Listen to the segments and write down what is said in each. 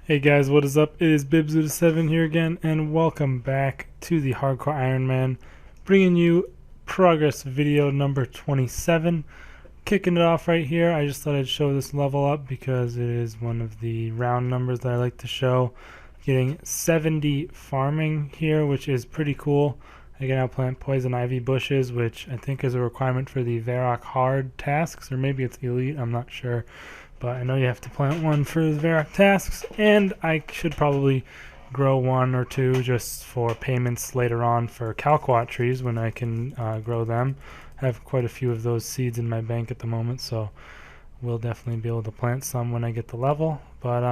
Hey guys, what is up? It is Bibzu7 here again, and welcome back to the Hardcore Ironman, bringing you progress video number 27. Kicking it off right here, I just thought I'd show this level up because it is one of the round numbers that I like to show. Getting 70 farming here, which is pretty cool. I can now plant poison ivy bushes, which I think is a requirement for the Varrock hard tasks, or maybe it's elite, I'm not sure. But I know you have to plant one for the Varrock tasks, and I should probably grow one or two just for payments later on for Calquat trees when I can grow them. I have quite a few of those seeds in my bank at the moment, so we'll definitely be able to plant some when I get the level. But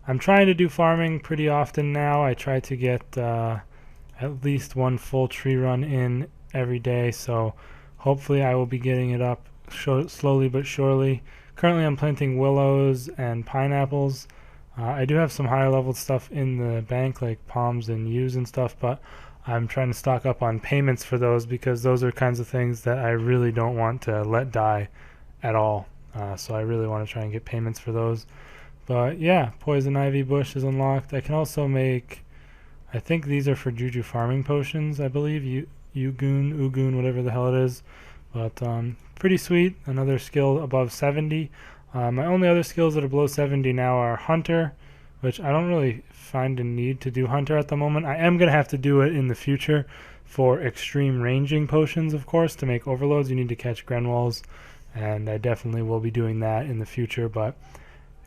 I'm trying to do farming pretty often now. I try to get at least one full tree run in every day, so hopefully I will be getting it up slowly but surely. Currently I'm planting willows and pineapples. I do have some higher level stuff in the bank like palms and yews and stuff, but I'm trying to stock up on payments for those because those are kinds of things that I really don't want to let die at all. So I really want to try and get payments for those. But yeah, poison ivy bush is unlocked. I can also make, I think these are for juju farming potions, I believe. Ugoon, whatever the hell it is. But pretty sweet. Another skill above 70. My only other skills that are below 70 now are Hunter, which I don't really find a need to do Hunter at the moment. I am going to have to do it in the future for extreme ranging potions, of course. To make overloads, you need to catch Grenwalls, and I definitely will be doing that in the future. But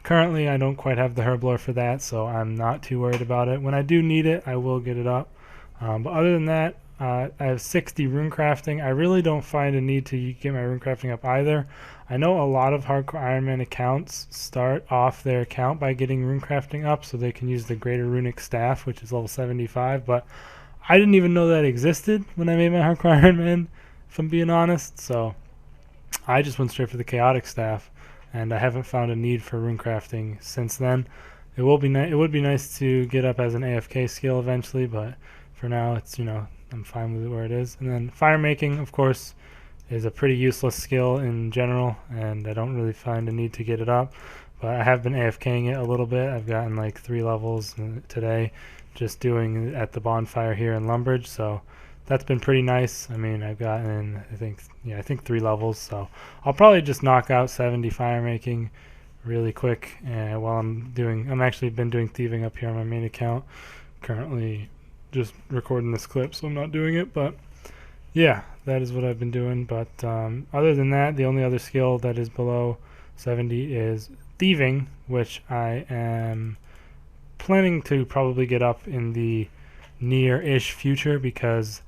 currently, I don't quite have the Herblore for that, so I'm not too worried about it. When I do need it, I will get it up. But other than that, I have 60 rune crafting. I really don't find a need to get my rune crafting up either. I know a lot of hardcore Ironman accounts start off their account by getting rune crafting up so they can use the greater runic staff, which is level 75, but I didn't even know that existed when I made my hardcore Ironman, if I'm being honest. So I just went straight for the chaotic staff, and I haven't found a need for rune crafting since then. It would be nice to get up as an AFK skill eventually, but for now it's, I'm fine with it where it is. And then fire making, of course, is a pretty useless skill in general, and I don't really find a need to get it up. But I have been AFKing it a little bit. I've gotten like 3 levels today just doing it at the bonfire here in Lumbridge, so that's been pretty nice. I mean, I've gotten, I think 3 levels, so I'll probably just knock out 70 fire making really quick while I'm actually been doing thieving up here on my main account. Currently just recording this clip, so I'm not doing it, but yeah, that is what I've been doing. But other than that, the only other skill that is below 70 is thieving, which I am planning to probably get up in the near-ish future because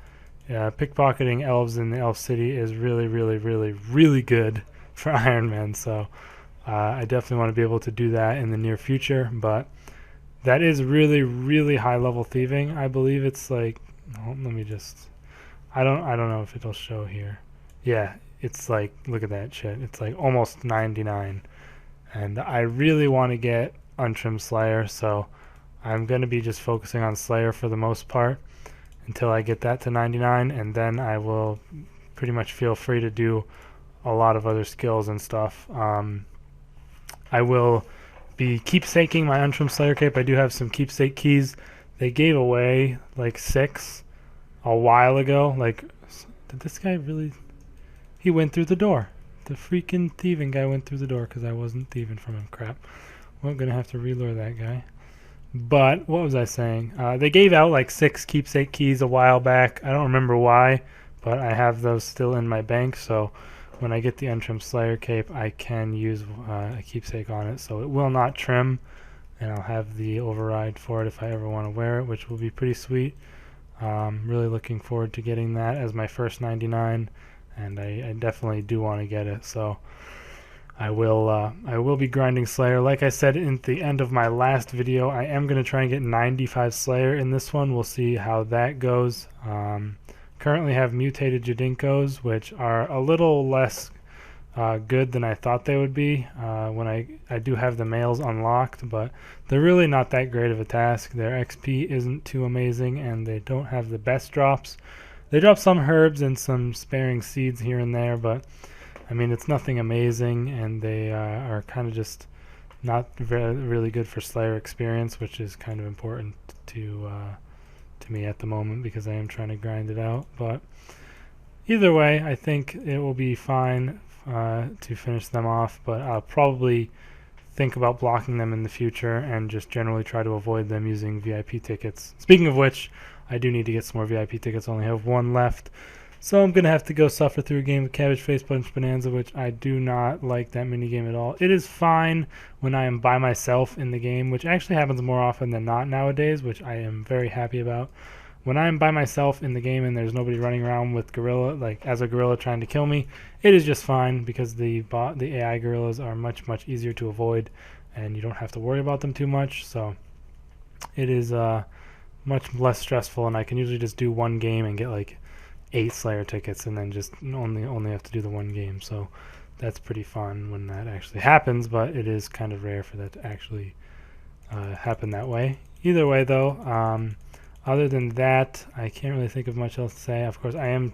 pickpocketing elves in the elf city is really, really, really, really good for Ironman, so I definitely want to be able to do that in the near future. But that is really, really high level thieving. I believe it's like, let me just, I don't know if it'll show here. Yeah, it's like, look at that shit. It's like almost 99. And I really want to get Untrimmed Slayer, so I'm going to be just focusing on Slayer for the most part until I get that to 99, and then I will pretty much feel free to do a lot of other skills and stuff. I will be keepsaking my Untrimmed Slayer cape. I do have some keepsake keys. They gave away like 6 a while ago. Like, did this guy really? He went through the door. The freaking thieving guy went through the door because I wasn't thieving from him. Crap. Well, I'm gonna have to relure that guy. But what was I saying? They gave out like 6 keepsake keys a while back. I don't remember why, but I have those still in my bank, so when I get the Untrimmed Slayer cape, I can use a keepsake on it, so it will not trim, and I'll have the override for it if I ever want to wear it, which will be pretty sweet. Really looking forward to getting that as my first 99, and I definitely do want to get it, so I will be grinding Slayer. Like I said in the end of my last video, I am going to try and get 95 Slayer in this one. We'll see how that goes. Currently have mutated Jadinkos, which are a little less good than I thought they would be when I do have the males unlocked, but they're really not that great of a task. Their XP isn't too amazing, and they don't have the best drops. They drop some herbs and some sparing seeds here and there, but I mean, it's nothing amazing, and they are kind of just not really good for Slayer experience, which is kind of important to me at the moment because I am trying to grind it out. But either way, I think it will be fine to finish them off, but I'll probably think about blocking them in the future and just generally try to avoid them using VIP tickets. Speaking of which, I do need to get some more VIP tickets. I only have one left. So I'm going to have to go suffer through a game of Cabbage Face Punch Bonanza, which I do not like that mini game at all. It is fine when I am by myself in the game, which actually happens more often than not nowadays, which I am very happy about. When I'm by myself in the game and there's nobody running around with gorilla, like as a gorilla trying to kill me, it is just fine because the AI gorillas are much easier to avoid, and you don't have to worry about them too much. So it is much less stressful, and I can usually just do one game and get like 8 Slayer tickets, and then just only have to do the one game. So that's pretty fun when that actually happens, but it is kind of rare for that to actually happen that way. Either way, though. Other than that, I can't really think of much else to say. Of course, I am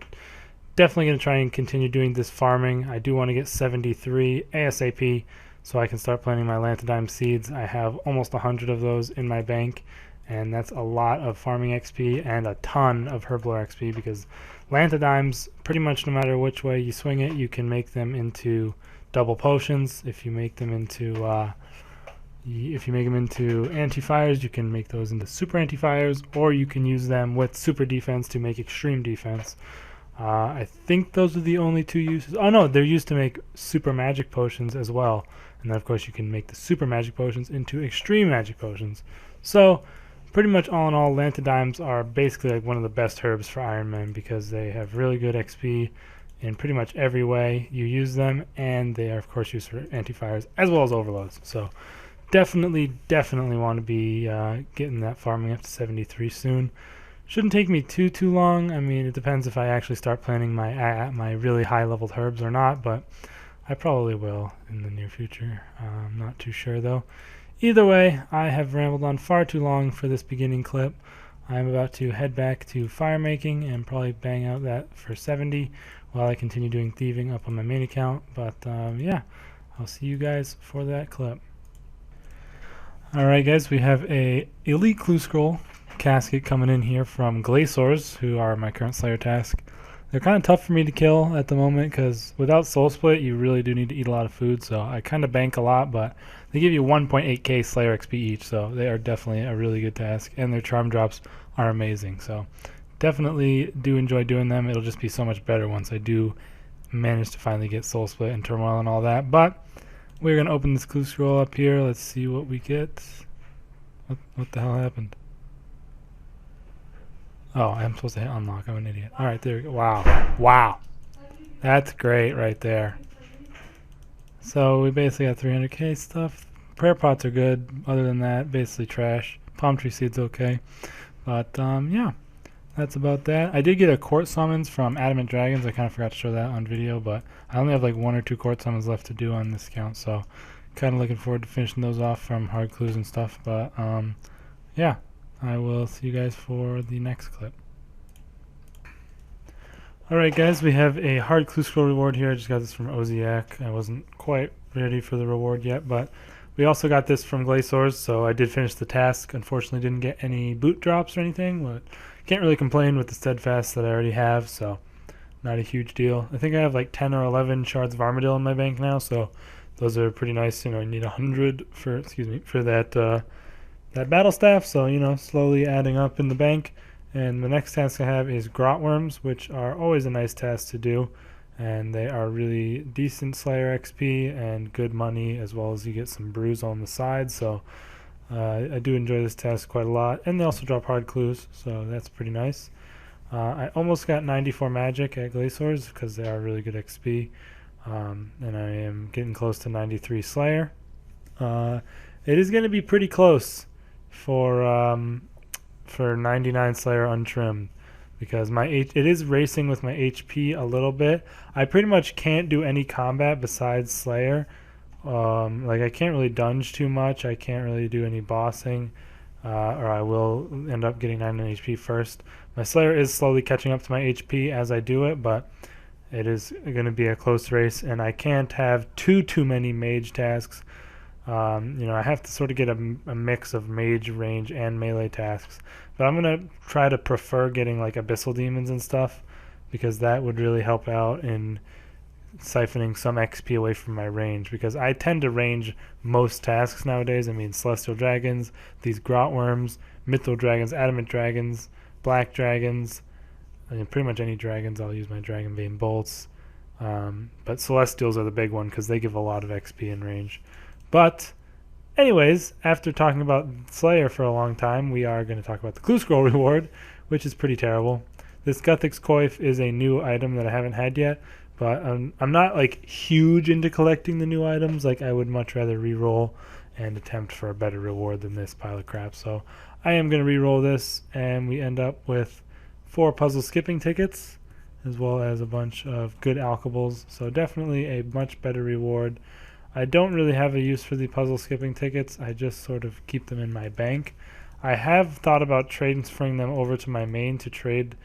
definitely going to try and continue doing this farming. I do want to get 73 ASAP so I can start planting my Lantodime seeds. I have almost 100 of those in my bank, and that's a lot of farming XP and a ton of Herblore XP because Lantodimes, pretty much no matter which way you swing it, you can make them into double potions. If you make them into anti-fires, you can make those into super anti-fires, or you can use them with super defense to make extreme defense. I think those are the only 2 uses. Oh no, they're used to make super magic potions as well. And then of course you can make the super magic potions into extreme magic potions. So pretty much all in all, Lantodimes are basically like one of the best herbs for Ironman because they have really good XP in pretty much every way you use them, and they are of course used for anti-fires as well as overloads. So definitely want to be getting that farming up to 73 soon. Shouldn't take me too long. I mean, it depends if I actually start planting my really high leveled herbs or not, but I probably will in the near future. I'm not too sure though. Either way, I have rambled on far too long for this beginning clip. I'm about to head back to fire making and probably bang out that for 70 while I continue doing thieving up on my main account. But yeah, I'll see you guys for that clip. Alright guys, we have a Elite Clue Scroll casket coming in here from Glaciers, who are my current Slayer task. They're kind of tough for me to kill at the moment because without Soul Split you really do need to eat a lot of food, so I kind of bank a lot, but they give you 1.8k Slayer XP each, so they are definitely a really good task, and their charm drops are amazing, so definitely do enjoy doing them. It'll just be so much better once I do manage to finally get Soul Split and Turmoil and all that. But we're going to open this clue scroll up here. Let's see what we get. What the hell happened? Oh, I'm supposed to hit unlock. I'm an idiot. Alright, there we go. Wow. That's great right there. So we basically got 300k stuff. Prayer pots are good. Other than that, basically trash. Palm tree seeds okay. But yeah, that's about that. I did get a court summons from Adamant Dragons. I kind of forgot to show that on video, but I only have like 1 or 2 court summons left to do on this account, so kind of looking forward to finishing those off from hard clues and stuff. But yeah, I will see you guys for the next clip. Alright guys, we have a hard clue scroll reward here. I just got this from Oziak. I wasn't quite ready for the reward yet, but we also got this from Glaciers, so I did finish the task. Unfortunately didn't get any boot drops or anything, but can't really complain with the steadfast that I already have, so not a huge deal. I think I have like 10 or 11 shards of Armadillo in my bank now, so those are pretty nice. You know, I need 100 for that that battle staff, so you know, slowly adding up in the bank. And the next task I have is Grotworms, which are always a nice task to do, and they are really decent Slayer XP and good money, as well as you get some brews on the side. So I do enjoy this task quite a lot, and they also drop hard clues, so that's pretty nice. I almost got 94 magic at Glaciers because they are really good XP, and I am getting close to 93 Slayer. It is going to be pretty close for 99 Slayer untrimmed, because it is racing with my HP a little bit. I pretty much can't do any combat besides Slayer. Like I can't really dunge too much. I can't really do any bossing, or I will end up getting 99 HP first. My Slayer is slowly catching up to my HP as I do it, but it is going to be a close race, and I can't have too many mage tasks I have to sort of get a mix of mage, range, and melee tasks. But I'm going to try to prefer getting like abyssal demons and stuff, because that would really help out in siphoning some XP away from my range, because I tend to range most tasks nowadays. I mean, celestial dragons, these grot worms, mythal dragons, adamant dragons, black dragons. I mean, pretty much any dragons, I'll use my dragon bane bolts. But celestials are the big one because they give a lot of XP in range. But anyways, after talking about Slayer for a long time, we are going to talk about the Clue Scroll reward, which is pretty terrible. This Guthix Coif is a new item that I haven't had yet, but I'm not like huge into collecting the new items. Like, I would much rather re-roll and attempt for a better reward than this pile of crap. So I am going to re-roll this, and we end up with 4 puzzle skipping tickets, as well as a bunch of good alkables. So definitely a much better reward. I don't really have a use for the puzzle skipping tickets. I just sort of keep them in my bank. I have thought about transferring them over to my main to trade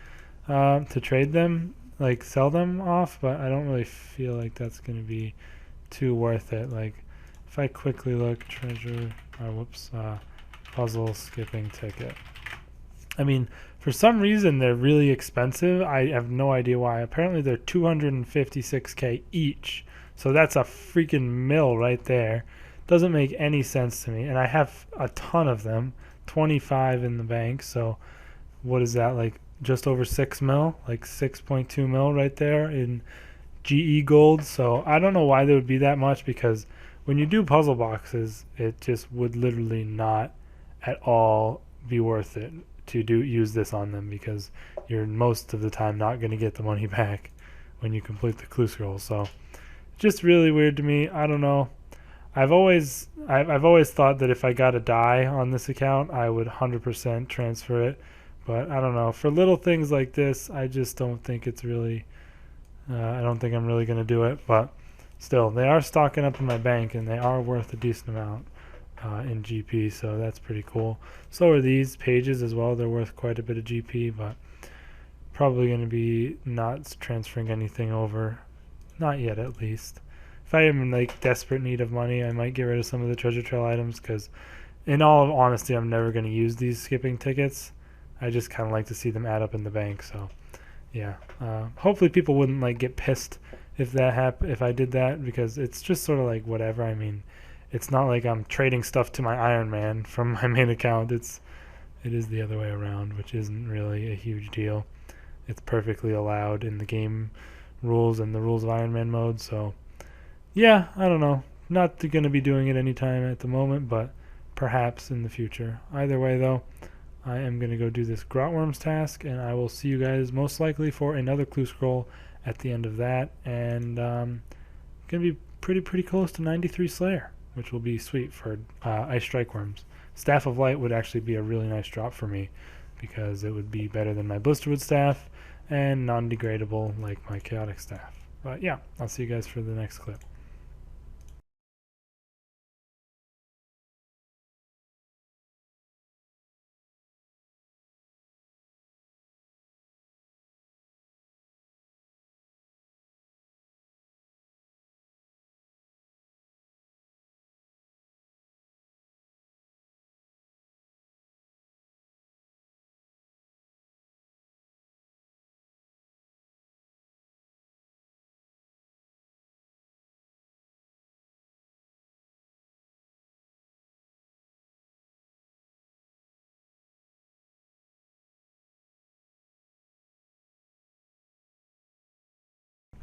them, like sell them off, but I don't really feel like that's going to be too worth it. Like, if I quickly look, puzzle skipping ticket. I mean, for some reason they're really expensive. I have no idea why. Apparently they're 256k each. So that's a freaking mill right there. Doesn't make any sense to me. And I have a ton of them, 25 in the bank. So what is that, like just over 6 mil, like 6.2 mil right there in GE gold. So I don't know why they would be that much, because when you do puzzle boxes, it just would literally not at all be worth it to use this on them, because you're most of the time not going to get the money back when you complete the clue scroll. So just really weird to me. I don't know. I've always thought that if I got a die on this account, I would 100% transfer it. But I don't know. For little things like this, I just don't think it's really. I don't think I'm really going to do it. But still, they are stocking up in my bank, and they are worth a decent amount in GP. So that's pretty cool. So are these pages as well. They're worth quite a bit of GP, but probably going to be not transferring anything over. Not yet, at least. If I am in like desperate need of money, I might get rid of some of the treasure trail items, because in all honesty, I'm never going to use these skipping tickets. I just kind of like to see them add up in the bank. So yeah, hopefully people wouldn't like get pissed if if I did that, because it's just sort of like whatever. I mean, it's not like I'm trading stuff to my Ironman from my main account. It is the other way around, which isn't really a huge deal. It's perfectly allowed in the game rules and the rules of Ironman mode. So yeah, I don't know. Not going to be doing it anytime at the moment, but perhaps in the future. Either way, though, I am going to go do this Grotworms task, and I will see you guys most likely for another clue scroll at the end of that. And going to be pretty close to 93 Slayer, which will be sweet for Ice Strike Worms. Staff of Light would actually be a really nice drop for me, because it would be better than my Blisterwood Staff and non-degradable like my Chaotic Staff. But yeah, I'll see you guys for the next clip.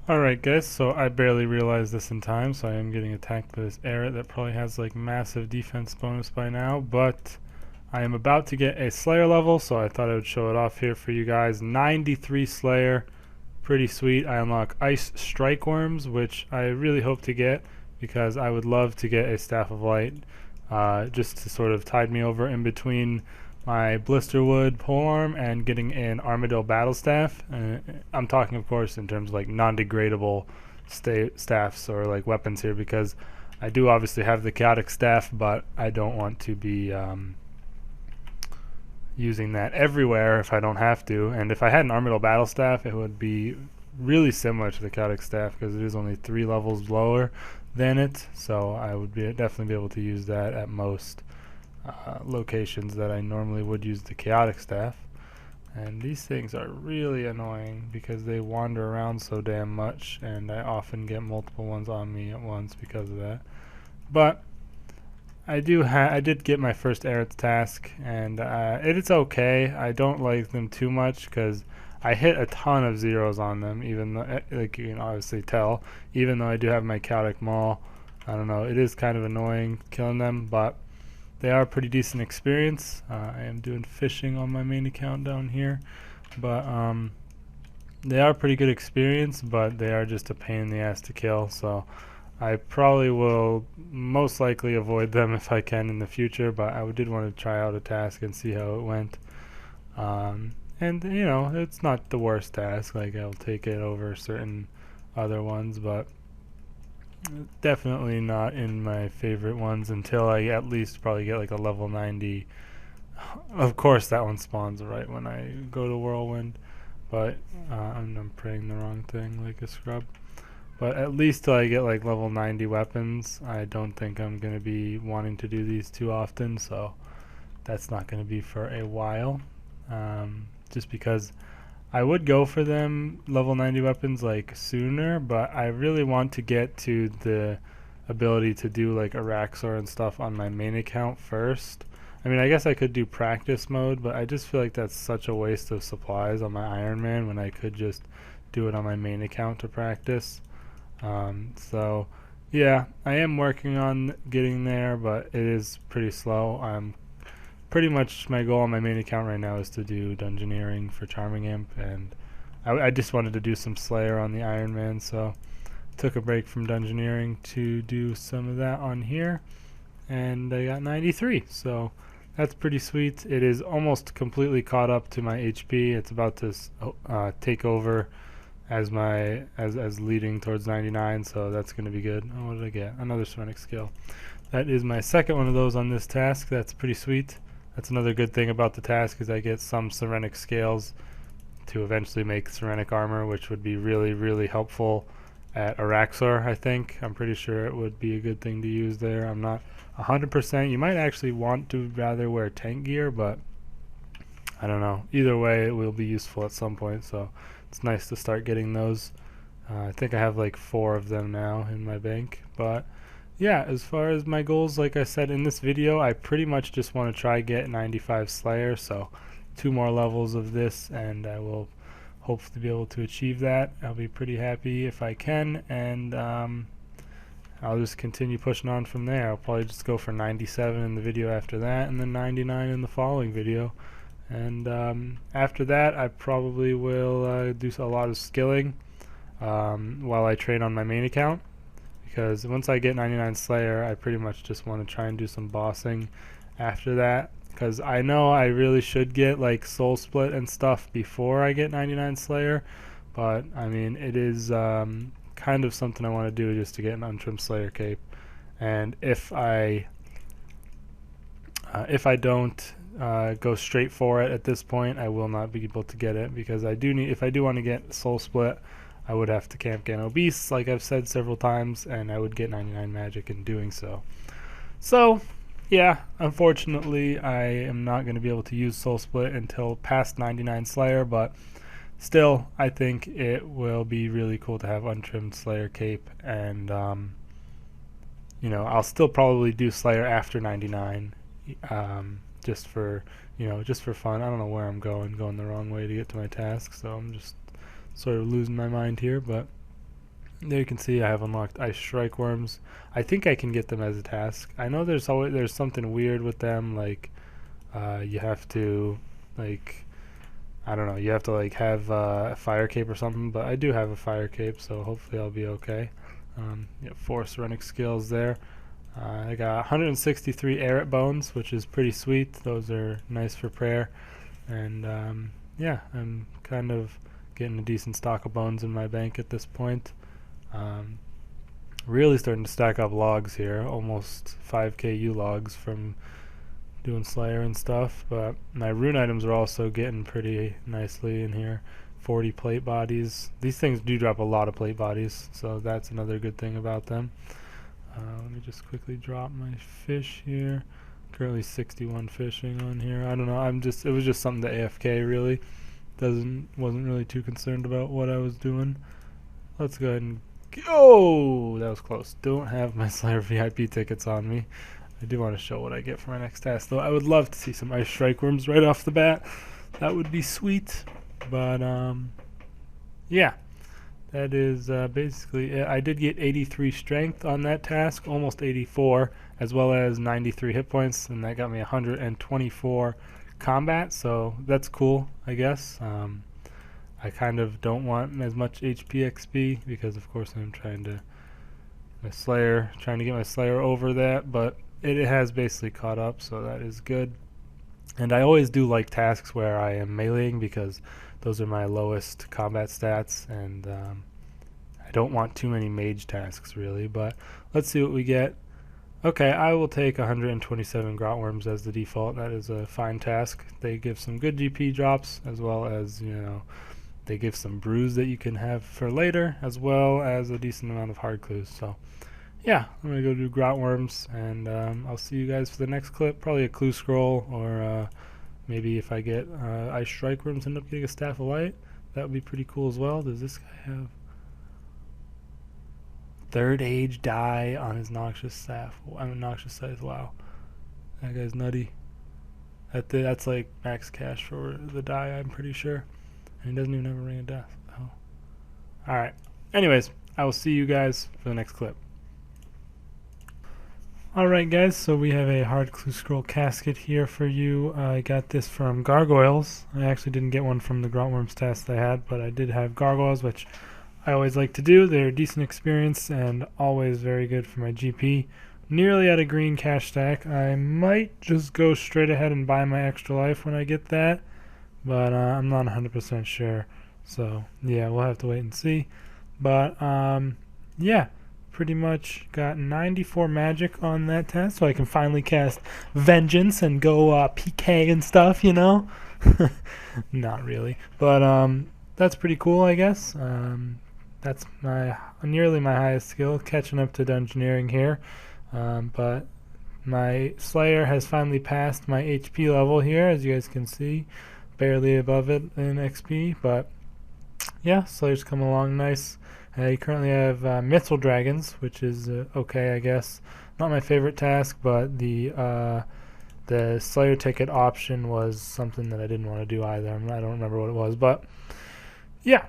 Alright guys, so I barely realized this in time, so I am getting attacked by this Eret that probably has like massive defense bonus by now, but I am about to get a Slayer level, so I thought I would show it off here for you guys. 93 Slayer, pretty sweet. I unlock Ice Strike Worms, which I really hope to get, because I would love to get a Staff of Light, just to sort of tide me over in between my Blisterwood Polearm and getting an Armadillo Battle Staff. I'm talking, of course, in terms of like non-degradable staffs or like weapons here, because I do obviously have the Chaotic Staff, but I don't want to be using that everywhere if I don't have to. And if I had an Armadillo Battle Staff, it would be really similar to the Chaotic Staff, because it is only 3 levels lower than it, so I would definitely be able to use that at most locations that I normally would use the chaotic staff. And these things are really annoying because they wander around so damn much, and I often get multiple ones on me at once because of that. But I did get my first errants task, and it's okay. I don't like them too much because I hit a ton of zeros on them, even though, like you can obviously tell, even though I do have my chaotic maul. I don't know, it is kind of annoying killing them, but they are a pretty decent experience. I am doing fishing on my main account down here, but they are a pretty good experience, but they are just a pain in the ass to kill, so I probably will most likely avoid them if I can in the future, but I did want to try out a task and see how it went. And you know, it's not the worst task, like I'll take it over certain other ones, but definitely not in my favorite ones until I at least probably get like a level 90. Of course that one spawns right when I go to Whirlwind, but I'm praying the wrong thing like a scrub. But at least till I get like level 90 weapons, I don't think I'm going to be wanting to do these too often, so that's not going to be for a while. Just because I would go for them level 90 weapons like sooner, but I really want to get to the ability to do like Araxor and stuff on my main account first. I mean, I guess I could do practice mode, but I just feel like that's such a waste of supplies on my Ironman when I could just do it on my main account to practice. So yeah, I am working on getting there, but it is pretty slow. Pretty much my goal on my main account right now is to do Dungeoneering for Charming Imp, and I just wanted to do some Slayer on the Ironman, so took a break from Dungeoneering to do some of that on here, and I got 93, so that's pretty sweet. It is almost completely caught up to my HP. It's about to take over as leading towards 99, so that's going to be good. Oh, what did I get? Another Serenic skill. That is my second one of those on this task. That's pretty sweet. That's another good thing about the task, is I get some Serenic scales to eventually make Serenic armor, which would be really, really helpful at Araxor, I think. I'm pretty sure it would be a good thing to use there. I'm not 100%. You might actually want to rather wear tank gear, but I don't know. Either way, it will be useful at some point, so it's nice to start getting those. I think I have like 4 of them now in my bank. But yeah, as far as my goals, like I said in this video, I pretty much just want to try get 95 Slayer, so 2 more levels of this and I will hopefully be able to achieve that. I'll be pretty happy if I can, and I'll just continue pushing on from there. I'll probably just go for 97 in the video after that, and then 99 in the following video. And after that, I probably will do a lot of skilling while I train on my main account, because once I get 99 Slayer, I pretty much just want to try and do some bossing after that, because I know I really should get like Soul Split and stuff before I get 99 Slayer, but I mean, it is kind of something I want to do just to get an untrimmed Slayer cape. And if I don't go straight for it at this point, I will not be able to get it, because if I do want to get Soul Split, I would have to camp Gano Beasts, like I've said several times, and I would get 99 magic in doing so. So yeah, unfortunately I am not going to be able to use Soul Split until past 99 Slayer, but still I think it will be really cool to have untrimmed Slayer cape, and you know, I'll still probably do Slayer after 99, just for fun. I don't know where I'm going the wrong way to get to my task, so I'm just sort of losing my mind here. But there you can see I have unlocked Ice Strike Worms. I think I can get them as a task. I know there's something weird with them, like you have to, like, I don't know, you have to like have a fire cape or something, but I do have a fire cape, so hopefully I'll be okay. 4 Serenic skills there. I got 163 Arit bones, which is pretty sweet. Those are nice for prayer. And yeah, I'm kind of getting a decent stock of bones in my bank at this point. Really starting to stack up logs here, almost 5k U logs from doing Slayer and stuff. But my rune items are also getting pretty nicely in here. 40 plate bodies. These things do drop a lot of plate bodies, so that's another good thing about them. Let me just quickly drop my fish here. Currently 61 fishing on here. I don't know. It was just something to AFK really. Wasn't really too concerned about what I was doing. Let's go ahead and go. That was close. Don't have my Slayer VIP tickets on me. I do want to show what I get for my next task though. I would love to see some ice strike worms right off the bat. That would be sweet. But yeah. That is basically it. I did get 83 strength on that task, almost 84, as well as 93 hit points, and that got me 124 combat, so that's cool, I guess. I kind of don't want as much HP XP because, of course, I'm trying to get my Slayer over that, but it has basically caught up, so that is good. And I always do like tasks where I am meleeing because those are my lowest combat stats, and I don't want too many mage tasks really, but let's see what we get. Okay, I will take 127 grotworms as the default. That is a fine task. They give some good GP drops, as well as, you know, they give some brews that you can have for later, as well as a decent amount of hard clues. So yeah, I'm going to go do grotworms, and I'll see you guys for the next clip. Probably a clue scroll, or maybe if I get ice strike worms, end up getting a staff of light. That would be pretty cool as well. Does this guy have third age die on his noxious staff? Noxious scythe. Wow, that guy's nutty. That's like max cash for the die, I'm pretty sure. And he doesn't even have a ring of death. Oh. Alright. Anyways, I will see you guys for the next clip. Alright guys, so we have a hard clue scroll casket here for you. I got this from Gargoyles. I actually didn't get one from the Grotworms task I had, but I did have Gargoyles, which I always like to do. They're decent experience and always very good for my GP. Nearly at a green cash stack. I might just go straight ahead and buy my extra life when I get that, but I'm not 100% sure. So yeah, we'll have to wait and see. But yeah, pretty much got 94 magic on that task, so I can finally cast Vengeance and go PK and stuff, you know? Not really, but that's pretty cool, I guess. That's nearly my highest skill, catching up to Dungeoneering here. But my Slayer has finally passed my HP level here, as you guys can see, barely above it in XP. But yeah, Slayer's come along nice. I currently have Mithril Dragons, which is okay, I guess. Not my favorite task, but the Slayer ticket option was something that I didn't want to do either. I don't remember what it was, but yeah.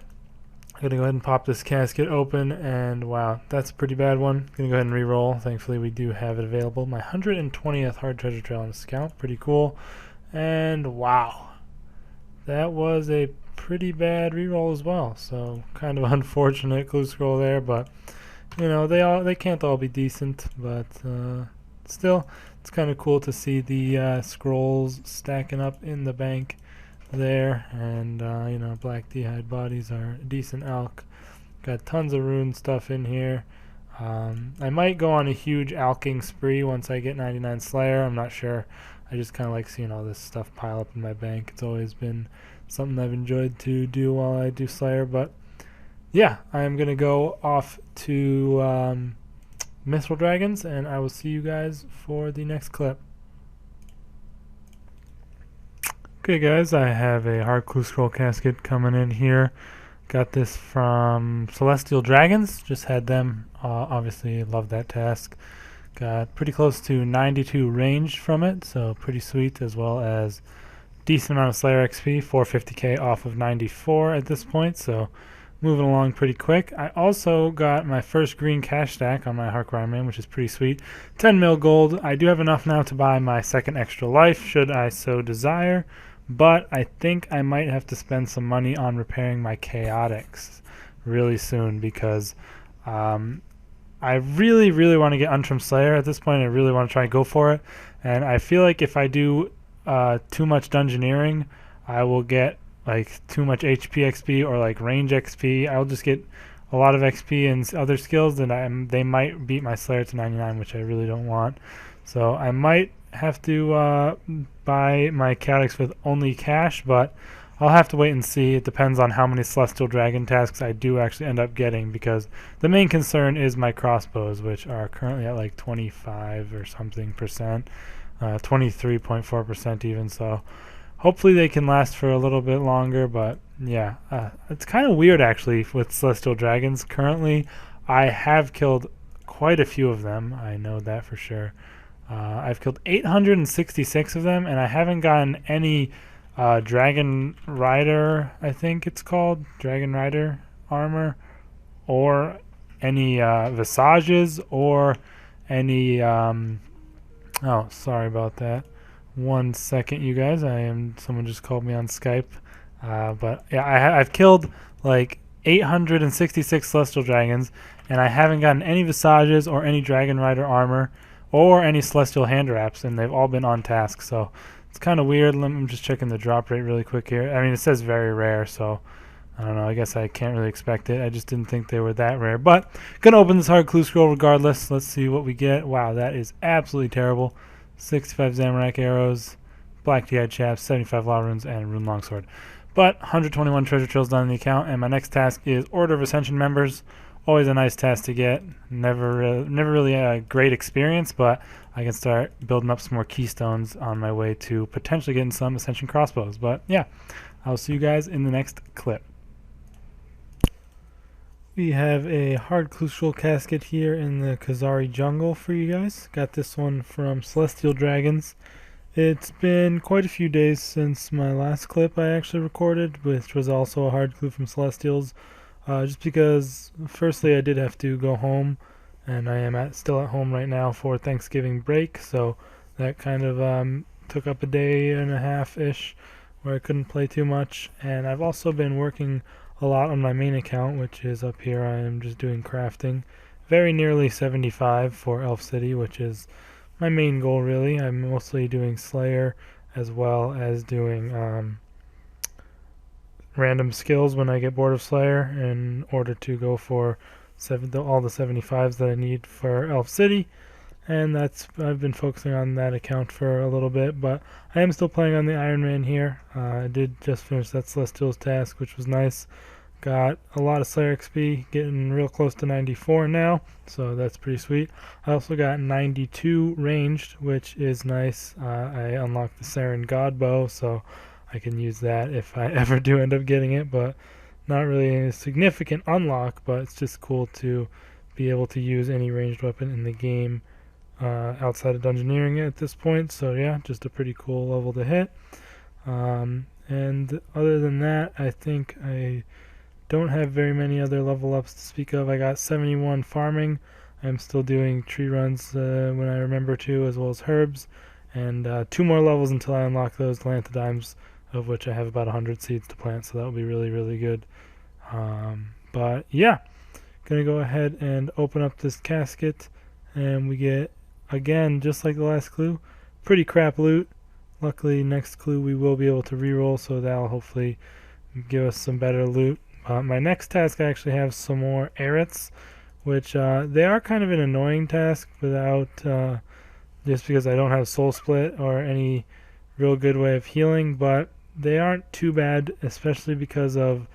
I'm going to go ahead and pop this casket open, and wow, that's a pretty bad one. Going to go ahead and re-roll. Thankfully, we do have it available. My 120th Hard Treasure Trail on the Scout. Pretty cool. And wow, that was a pretty bad re-roll as well. So kind of unfortunate clue scroll there, but you know, they can't all be decent, but still, it's kind of cool to see the scrolls stacking up in the bank there. And you know, black d'hide bodies are a decent alk. Got tons of rune stuff in here. I might go on a huge alking spree once I get 99 Slayer. I'm not sure. I just kind of like seeing all this stuff pile up in my bank. It's always been something I've enjoyed to do while I do Slayer. But yeah, I am gonna go off to Mithril Dragons, and I will see you guys for the next clip. Okay guys, I have a hard clue scroll casket coming in here. Got this from Celestial Dragons. Just had them. Obviously love that task. Got pretty close to 92 range from it, so pretty sweet, as well as decent amount of Slayer XP, 450k off of 94 at this point, so moving along pretty quick. I also got my first green cash stack on my Hardcore Ironman, which is pretty sweet. 10 mil gold. I do have enough now to buy my second extra life, should I so desire. But I think I might have to spend some money on repairing my chaotics really soon, because I really, really want to get Untrimmed Slayer at this point. I really want to try and go for it. And I feel like if I do too much Dungeoneering, I will get like too much HP XP or like range XP. I'll just get a lot of XP and other skills, and they might beat my Slayer to 99, which I really don't want. So I might have to buy my chaotics with only cash, but I'll have to wait and see. It depends on how many Celestial Dragon tasks I do actually end up getting, because the main concern is my crossbows, which are currently at like 25 or something percent, 23.4% even. So hopefully they can last for a little bit longer. But yeah, it's kind of weird actually with Celestial Dragons. Currently, I have killed quite a few of them. I know that for sure. I've killed 866 of them, and I haven't gotten any Dragon Rider, I think it's called, Dragon Rider armor, or any Visages, or any, oh, sorry about that. 1 second, you guys, someone just called me on Skype. But yeah, I've killed like 866 Celestial Dragons, and I haven't gotten any Visages or any Dragon Rider armor or any Celestial Hand Wraps, and they've all been on task, so it's kind of weird. I'm just checking the drop rate really quick here. I mean, it says very rare, so I don't know. I guess I can't really expect it. I just didn't think they were that rare. But going to open this hard clue scroll regardless. Let's see what we get. Wow, that is absolutely terrible. 65 Zamorak arrows, Black D'Eyed Chaps, 75 Lava Runes, and Rune Longsword. But 121 treasure trills done in the account, and my next task is Order of Ascension members. Always a nice task to get. Never really a great experience, but I can start building up some more keystones on my way to potentially getting some Ascension crossbows. But yeah, I'll see you guys in the next clip. We have a hard crucial casket here in the Khazari jungle for you guys. Got this one from Celestial Dragons. It's been quite a few days since my last clip I actually recorded, which was also a hard clue from Celestials. Just because, firstly, I did have to go home, and I am still at home right now for Thanksgiving break, so that kind of took up a day and a half-ish where I couldn't play too much. And I've also been working a lot on my main account, which is up here. I am just doing crafting. Very nearly 75 for Elf City, which is my main goal, really. I'm mostly doing Slayer as well as doing random skills when I get bored of Slayer in order to go for all the 75s that I need for Elf City. And I've been focusing on that account for a little bit, but I am still playing on the Ironman here. I did just finish that Celestials task, which was nice. Got a lot of Slayer XP, getting real close to 94 now, so that's pretty sweet. I also got 92 ranged, which is nice. I unlocked the Saren God Bow, so I can use that if I ever do end up getting it, but not really a significant unlock, but it's just cool to be able to use any ranged weapon in the game outside of dungeoneering at this point. So yeah, just a pretty cool level to hit. And other than that, I think I don't have very many other level ups to speak of. I got 71 farming. I'm still doing tree runs when I remember to, as well as herbs, and 2 more levels until I unlock those Lanthodimes, of which I have about 100 seeds to plant, so that will be really, really good. But yeah, gonna go ahead and open up this casket, and we get, again, just like the last clue, pretty crap loot. Luckily, next clue we will be able to reroll, so that'll hopefully give us some better loot. My next task, I actually have some more Arets, which they are kind of an annoying task without, just because I don't have Soul Split or any real good way of healing, but they aren't too bad, especially because of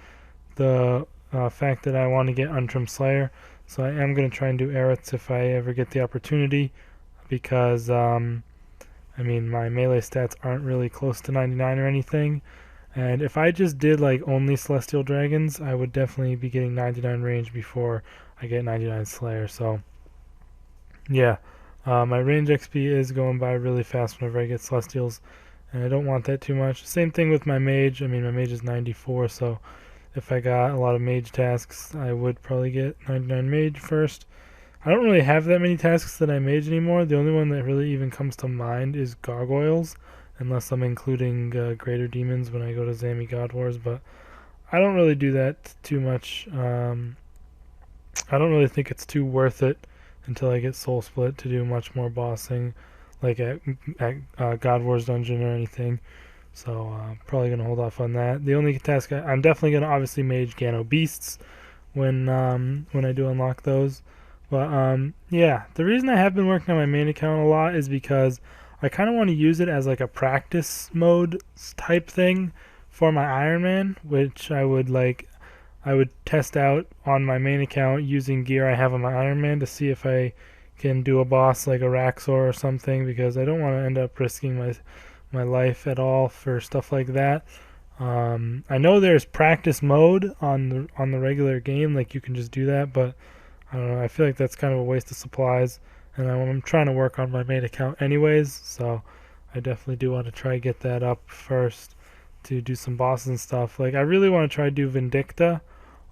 the fact that I want to get Untrimmed Slayer. So I am going to try and do Arets if I ever get the opportunity, because I mean, my melee stats aren't really close to 99 or anything, and if I just did like only Celestial Dragons, I would definitely be getting 99 range before I get 99 Slayer. So yeah, my range XP is going by really fast whenever I get Celestials, and I don't want that too much. Same thing with my mage. I mean, my mage is 94, so if I got a lot of mage tasks, I would probably get 99 mage first. I don't really have that many tasks that I mage anymore. The only one that really even comes to mind is Gargoyles, unless I'm including Greater Demons when I go to Zami God Wars, but I don't really do that too much. I don't really think it's too worth it until I get Soul Split to do much more bossing, like at God Wars Dungeon or anything. So probably going to hold off on that. The only task I'm definitely going to obviously mage Gano Beasts when I do unlock those. But yeah, the reason I have been working on my main account a lot is because I kind of want to use it as like a practice mode type thing for my Ironman, which I would test out on my main account using gear I have on my Ironman to see if I can do a boss like a Raxor or something, because I don't want to end up risking my life at all for stuff like that. I know there's practice mode on the regular game, like you can just do that, but I don't know. I feel like that's kind of a waste of supplies, and I'm trying to work on my main account anyways, so I definitely do want to try to get that up first to do some bosses and stuff. Like I really want to try to do Vindicta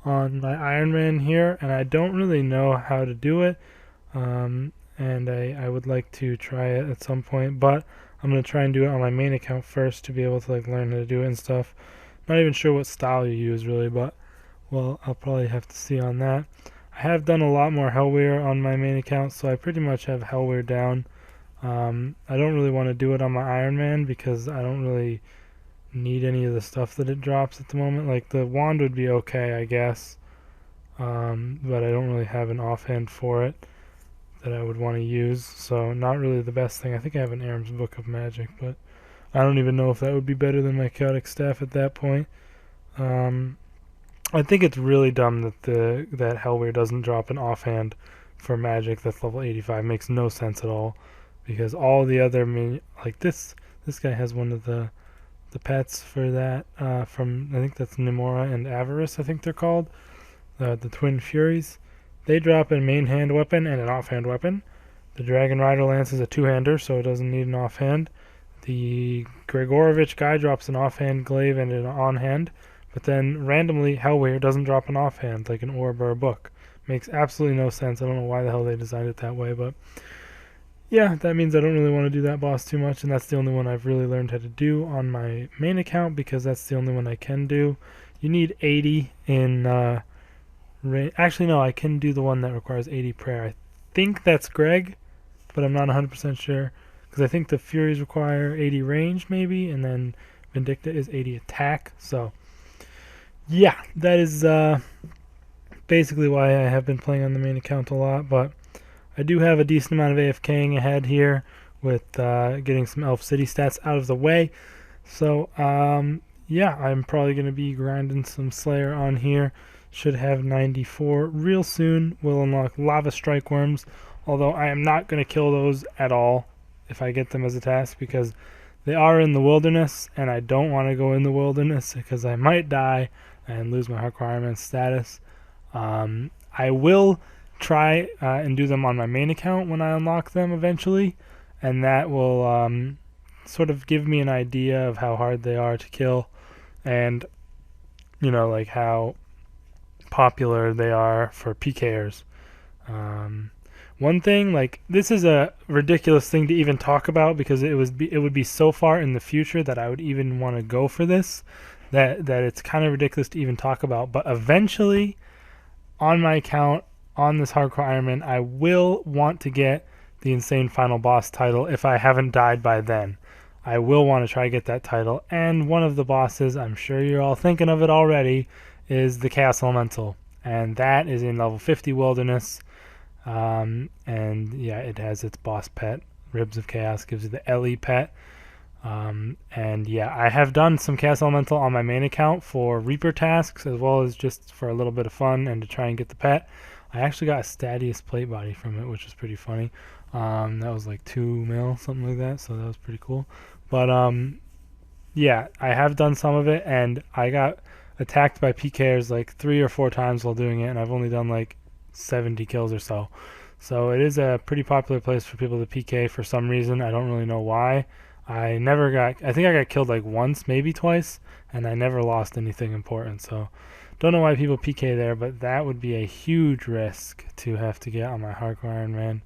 on my Ironman here, and I don't really know how to do it. And I would like to try it at some point, but I'm going to try and do it on my main account first to be able to like learn how to do it and stuff. Not even sure what style you use really, but well, I'll probably have to see on that. I have done a lot more Hellweir on my main account, so I pretty much have Hellweir down. I don't really want to do it on my Ironman because I don't really need any of the stuff that it drops at the moment. Like the wand would be okay, I guess, but I don't really have an offhand for it that I would want to use, so not really the best thing. I think I have an Aram's Book of Magic, but I don't even know if that would be better than my Chaotic Staff at that point. I think it's really dumb that that Hellweir doesn't drop an offhand for Magic that's level 85. Makes no sense at all, because all the other like this guy has one of the pets for that from, I think that's Nemora and Avarice, I think they're called, the Twin Furies. They drop a main hand weapon and an offhand weapon. The Dragon Rider Lance is a two-hander, so it doesn't need an offhand. The Gregorovich guy drops an offhand glaive and an on-hand, but then randomly Hellweir doesn't drop an offhand like an orb or a book. Makes absolutely no sense. I don't know why the hell they designed it that way, but yeah, that means I don't really want to do that boss too much, and that's the only one I've really learned how to do on my main account because that's the only one I can do. You need 80 in actually, no, I can do the one that requires 80 prayer. I think that's Greg, but I'm not 100% sure, because I think the Furies require 80 range, maybe, and then Vindicta is 80 attack. So, yeah, that is basically why I have been playing on the main account a lot, but I do have a decent amount of AFKing ahead here with getting some Elf City stats out of the way. So, yeah, I'm probably going to be grinding some Slayer on here. Should have 94 real soon. We'll unlock Lava Strike Worms, although I am not going to kill those at all if I get them as a task, because they are in the wilderness, and I don't want to go in the wilderness because I might die and lose my Hardcore Ironman status. I will try and do them on my main account when I unlock them eventually, and that will sort of give me an idea of how hard they are to kill, and you know, like how popular they are for PKers. One thing, like, this is a ridiculous thing to even talk about because it would be so far in the future that I would even want to go for this that it's kind of ridiculous to even talk about. But eventually, on my account, on this Hardcore Ironman, I will want to get the Insane Final Boss title if I haven't died by then. I will want to try to get that title, and one of the bosses, I'm sure you're all thinking of it already, is the Chaos Elemental, and that is in level 50 Wilderness, and yeah, it has its boss pet, Ribs of Chaos, gives you the LE pet, and yeah, I have done some Chaos Elemental on my main account for Reaper tasks, as well as just for a little bit of fun and to try and get the pet. I actually got a Stadius plate body from it, which was pretty funny. That was like 2 mil, something like that, so that was pretty cool. But yeah, I have done some of it, and I got attacked by PKers like 3 or 4 times while doing it, and I've only done like 70 kills or so. So it is a pretty popular place for people to PK for some reason. I don't really know why. I think I got killed like once, maybe twice, and I never lost anything important. So don't know why people PK there, but that would be a huge risk to have to get on my Hardcore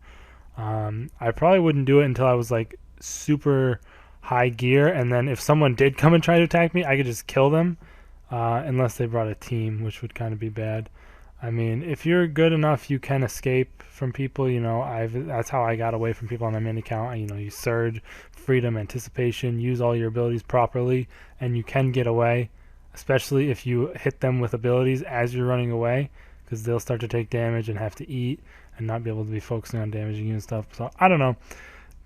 Ironman. I probably wouldn't do it until I was like super high gear, and then if someone did come and try to attack me, I could just kill them. Unless they brought a team, which would kind of be bad. I mean, if you're good enough, you can escape from people. You know, that's how I got away from people on my main account. You know, you surge, freedom, anticipation, use all your abilities properly, and you can get away, especially if you hit them with abilities as you're running away, because they'll start to take damage and have to eat and not be able to be focusing on damaging you and stuff. So I don't know.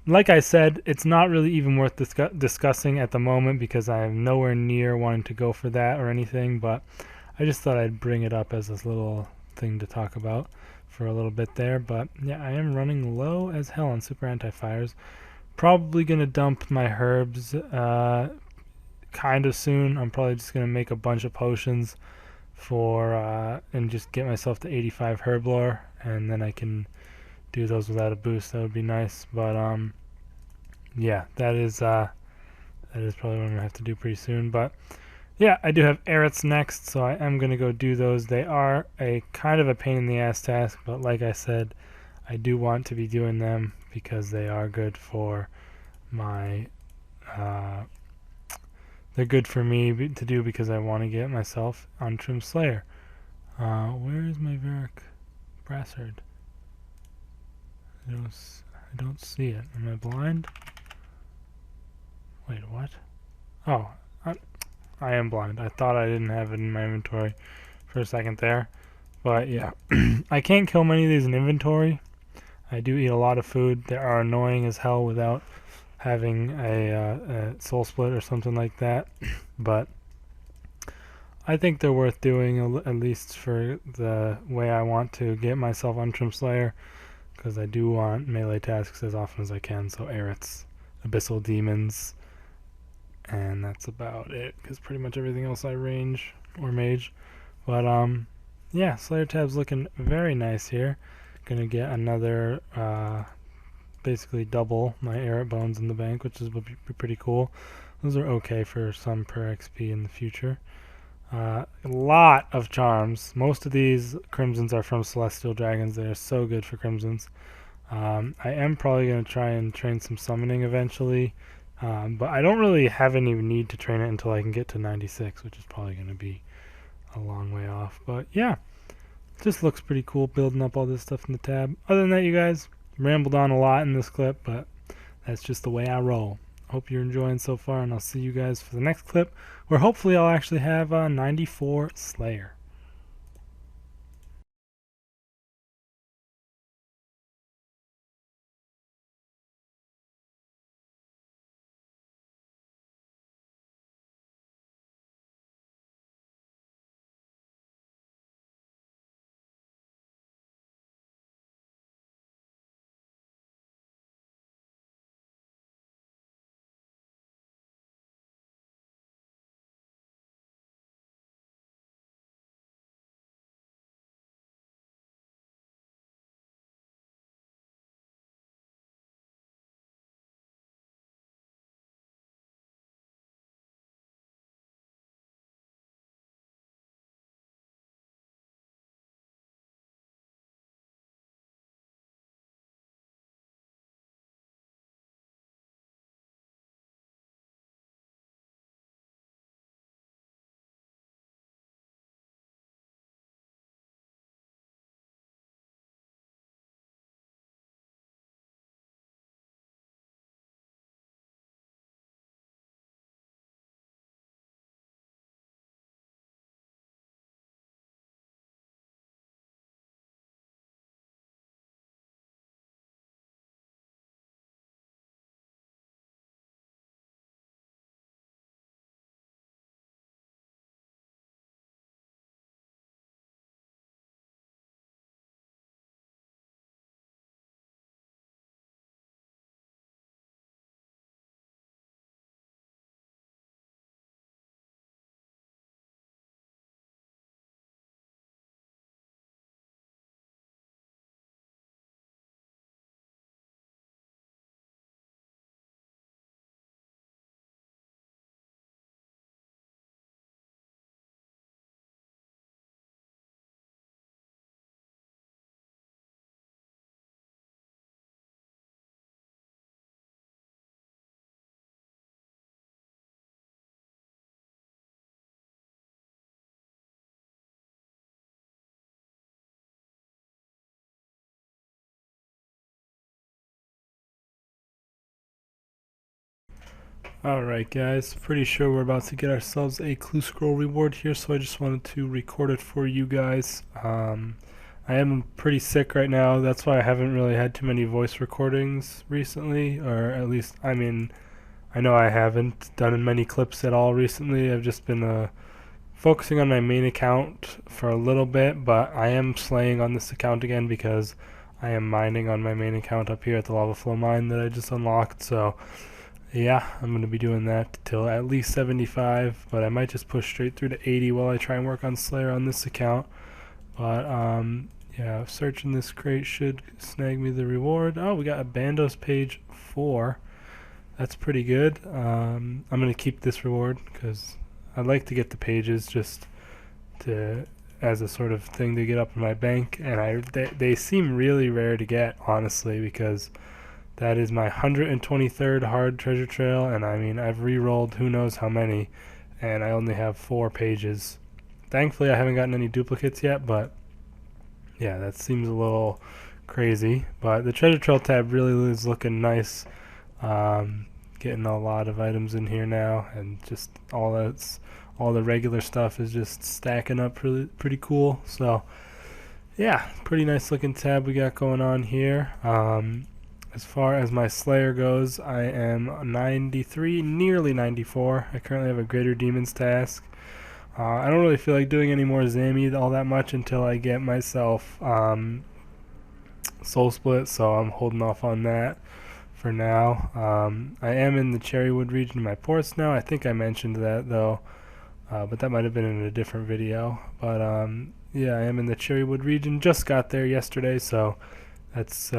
like I said, it's not really even worth discussing at the moment because I am nowhere near wanting to go for that or anything, but I just thought I'd bring it up as this little thing to talk about for a little bit there. But yeah, I am running low as hell on super anti-fires. Probably going to dump my herbs kind of soon. I'm probably just going to make a bunch of potions for and just get myself to 85 herb lore, and then I can do those without a boost. That would be nice. But yeah, that is probably what I'm gonna have to do pretty soon. But yeah, I do have Erets next, so I am gonna go do those. They are a kind of a pain in the ass task, but like I said, I do want to be doing them because they are good for my they're good for me to do because I want to get myself on Trim Slayer. Where is my Varric Brassard? I don't see it. Am I blind? Wait, what? Oh, I am blind. I thought I didn't have it in my inventory for a second there. But yeah, I can't kill many of these in inventory. I do eat a lot of food. They are annoying as hell without having a soul split or something like that. But I think they're worth doing, at least for the way I want to get myself on Trim Slayer, because I do want melee tasks as often as I can. So Erets, Abyssal Demons, and that's about it, because pretty much everything else I range or mage. But yeah, Slayer tab's looking very nice here. Gonna get another basically double my Eret bones in the bank, which is would be pretty cool. Those are okay for some per XP in the future. A lot of charms. Most of these crimsons are from Celestial Dragons. They are so good for crimsons. I am probably going to try and train some summoning eventually, but I don't really have any need to train it until I can get to 96, which is probably going to be a long way off. But yeah, just looks pretty cool building up all this stuff in the tab. Other than that, you guys, rambled on a lot in this clip, but that's just the way I roll. Hope you're enjoying so far, and I'll see you guys for the next clip, where hopefully I'll actually have 94 Slayer. Alright guys, pretty sure we're about to get ourselves a clue scroll reward here, so I just wanted to record it for you guys. I I am pretty sick right now. That's why I haven't really had too many voice recordings recently, or at least, I mean, I know I haven't done many clips at all recently. I've just been focusing on my main account for a little bit, but I am slaying on this account again because I am mining on my main account up here at the lava flow mine that I just unlocked. So yeah, I'm going to be doing that till at least 75, but I might just push straight through to 80 while I try and work on Slayer on this account. But yeah, searching this crate should snag me the reward. Oh, we got a Bandos page 4. That's pretty good. I'm going to keep this reward because I'd like to get the pages just to as a sort of thing to get up in my bank, and they seem really rare to get, honestly, because that is my 123rd hard treasure trail, and I mean, I've re-rolled who knows how many, and I only have 4 pages. Thankfully, I haven't gotten any duplicates yet, but yeah, that seems a little crazy. But the treasure trail tab really is looking nice. Getting a lot of items in here now, and just all the regular stuff is just stacking up pretty cool. So yeah, pretty nice looking tab we got going on here. As far as my Slayer goes, I am 93, nearly 94. I currently have a Greater Demons task. I don't really feel like doing any more Zami all that much until I get myself Soul Split, so I'm holding off on that for now. I am in the Cherrywood region of my ports now. I think I mentioned that though, but that might have been in a different video. But yeah, I am in the Cherrywood region. Just got there yesterday, so that's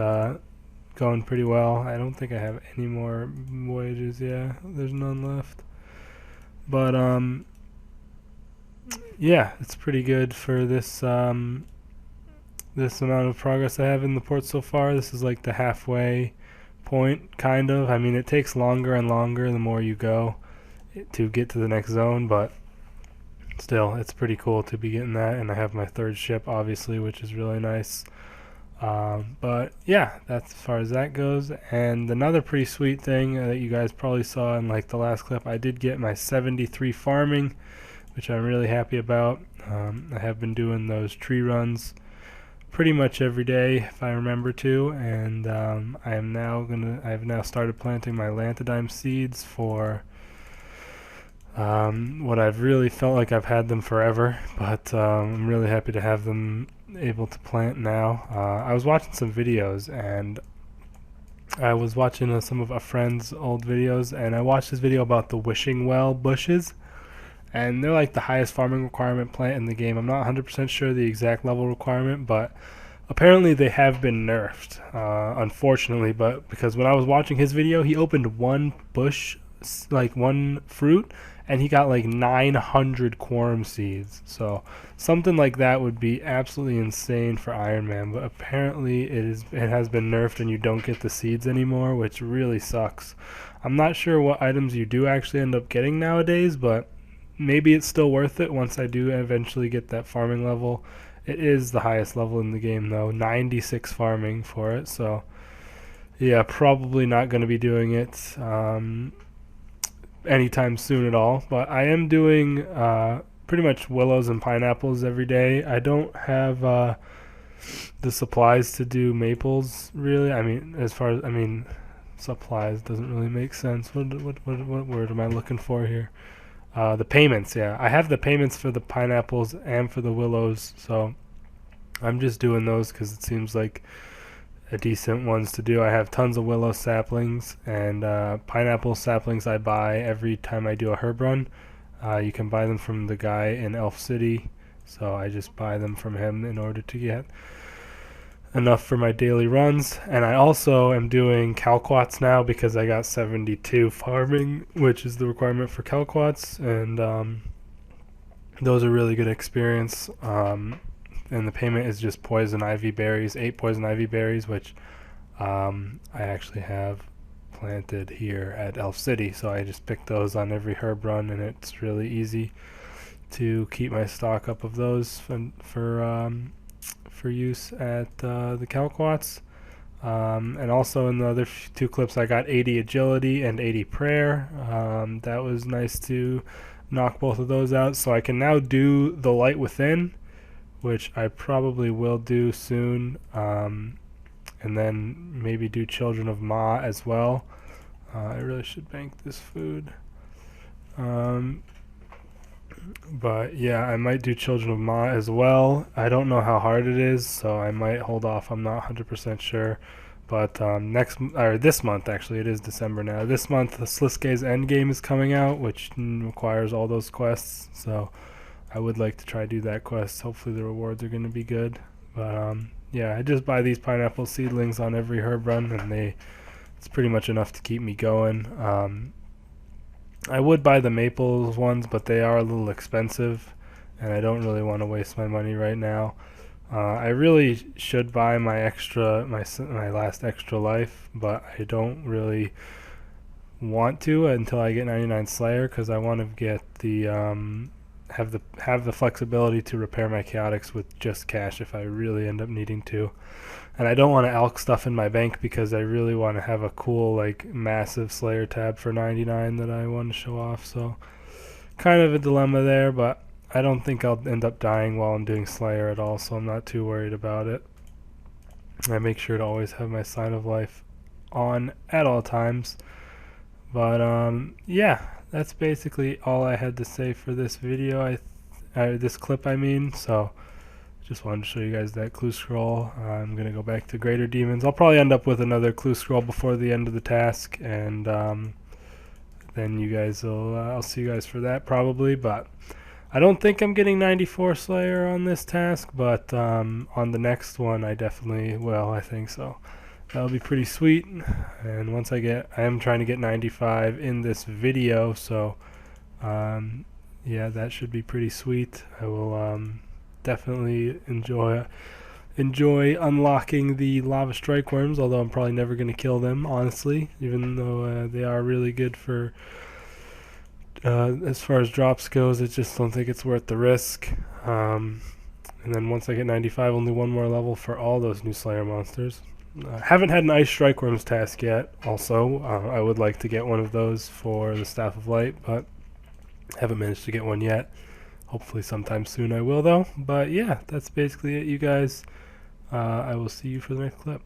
going pretty well. I don't think I have any more voyages. Yeah, there's none left. But yeah, it's pretty good for this this amount of progress I have in the port so far. This is like the halfway point, kind of. I mean, it takes longer and longer the more you go to get to the next zone, but still, it's pretty cool to be getting that. And I have my 3rd ship, obviously, which is really nice. But yeah, that's as far as that goes. And another pretty sweet thing that you guys probably saw in like the last clip, I did get my 73 farming, which I'm really happy about. I have been doing those tree runs pretty much every day if I remember to, and I've now started planting my Lantodime seeds for what I've really felt like I've had them forever, but I'm really happy to have them able to plant now. I was watching some videos, and I was watching some of a friend's old videos, and I watched this video about the wishing well bushes, and they're like the highest farming requirement plant in the game. I'm not 100% sure the exact level requirement, but apparently they have been nerfed, unfortunately. But because when I was watching his video, he opened one bush, like one fruit, and he got like 900 quorum seeds. So something like that would be absolutely insane for Ironman, but apparently it has been nerfed and you don't get the seeds anymore, which really sucks. I'm not sure what items you do actually end up getting nowadays, but maybe it's still worth it once I do eventually get that farming level. It is the highest level in the game though, 96 farming for it, so yeah, probably not going to be doing it anytime soon at all. But I am doing pretty much willows and pineapples every day. I don't have the supplies to do maples, really. I mean, supplies doesn't really make sense. What word am I looking for here? The payments, yeah. I have the payments for the pineapples and for the willows, so I'm just doing those because it seems like a decent ones to do. I have tons of willow saplings, and pineapple saplings I buy every time I do a herb run. You can buy them from the guy in Elf City, so I just buy them from him in order to get enough for my daily runs. And I also am doing calquats now because I got 72 farming, which is the requirement for calquats, and those are really good experience. And the payment is just poison ivy berries, 8 poison ivy berries, which I actually have planted here at Elf City, so I just pick those on every herb run, and it's really easy to keep my stock up of those for use at the calquats. And also in the other 2 clips I got 80 agility and 80 prayer. That was nice to knock both of those out, so I can now do the light within, which I probably will do soon, and then maybe do Children of Ma as well. I really should bank this food. But yeah, I might do Children of Ma as well. I don't know how hard it is, so I might hold off. I'm not 100% sure. But this month, actually, it is December now. This month, the Slisuke's Endgame is coming out, which requires all those quests. So I would like to try to do that quest. Hopefully, the rewards are going to be good. But yeah, I just buy these pineapple seedlings on every herb run, and it's pretty much enough to keep me going. I would buy the maples ones, but they are a little expensive, and I don't really want to waste my money right now. I really should buy my last extra life, but I don't really want to until I get 99 Slayer, because I want to get the have the flexibility to repair my chaotics with just cash if I really end up needing to. And I don't want to alk stuff in my bank because I really want to have a cool, like, massive Slayer tab for 99 that I want to show off. So kind of a dilemma there, but I don't think I'll end up dying while I'm doing Slayer at all, so I'm not too worried about it. I make sure to always have my Sign of Life on at all times. But yeah, that's basically all I had to say for this video. This clip, I mean. So just wanted to show you guys that clue scroll. I'm going to go back to Greater Demons. I'll probably end up with another clue scroll before the end of the task, and then you guys will, I'll see you guys for that probably, but I don't think I'm getting 94 Slayer on this task, but on the next one I definitely will, I think so. That'll be pretty sweet, and once I am trying to get 95 in this video, so yeah, that should be pretty sweet. I will definitely enjoy unlocking the lava strike worms, although I'm probably never going to kill them, honestly, even though they are really good for as far as drops goes. I just don't think it's worth the risk. And then once I get 95, only one more level for all those new Slayer monsters. Haven't had an Ice Strike Worms task yet, also. I would like to get one of those for the Staff of Light, but haven't managed to get one yet. Hopefully sometime soon I will, though. But yeah, that's basically it, you guys. I will see you for the next clip.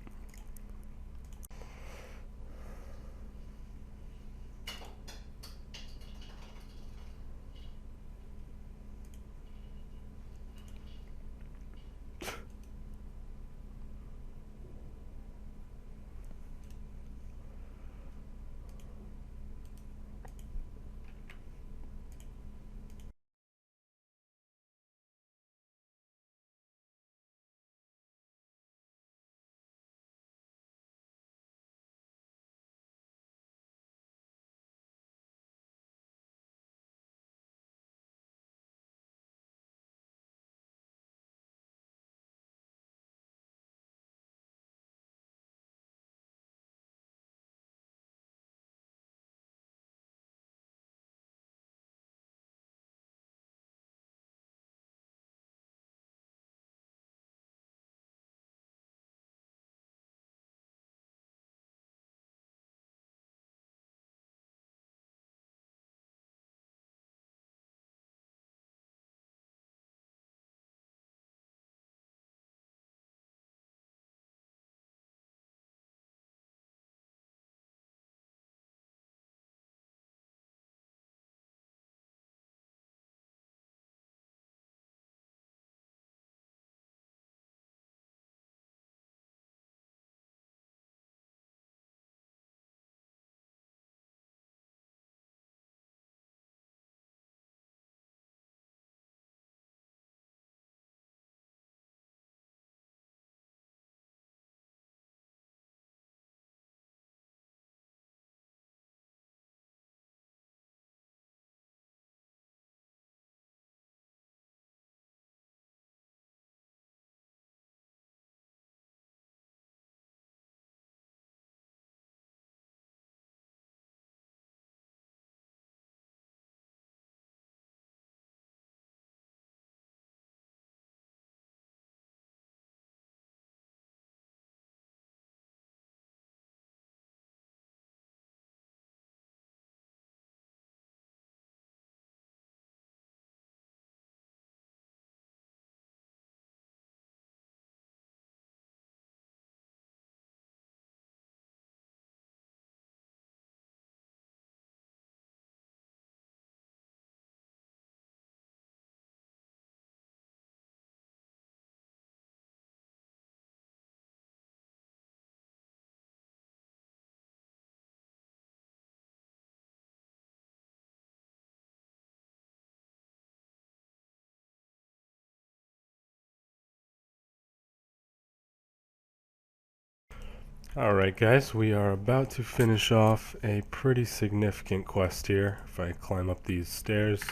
Alright guys, we are about to finish off a pretty significant quest here. If I climb up these stairs,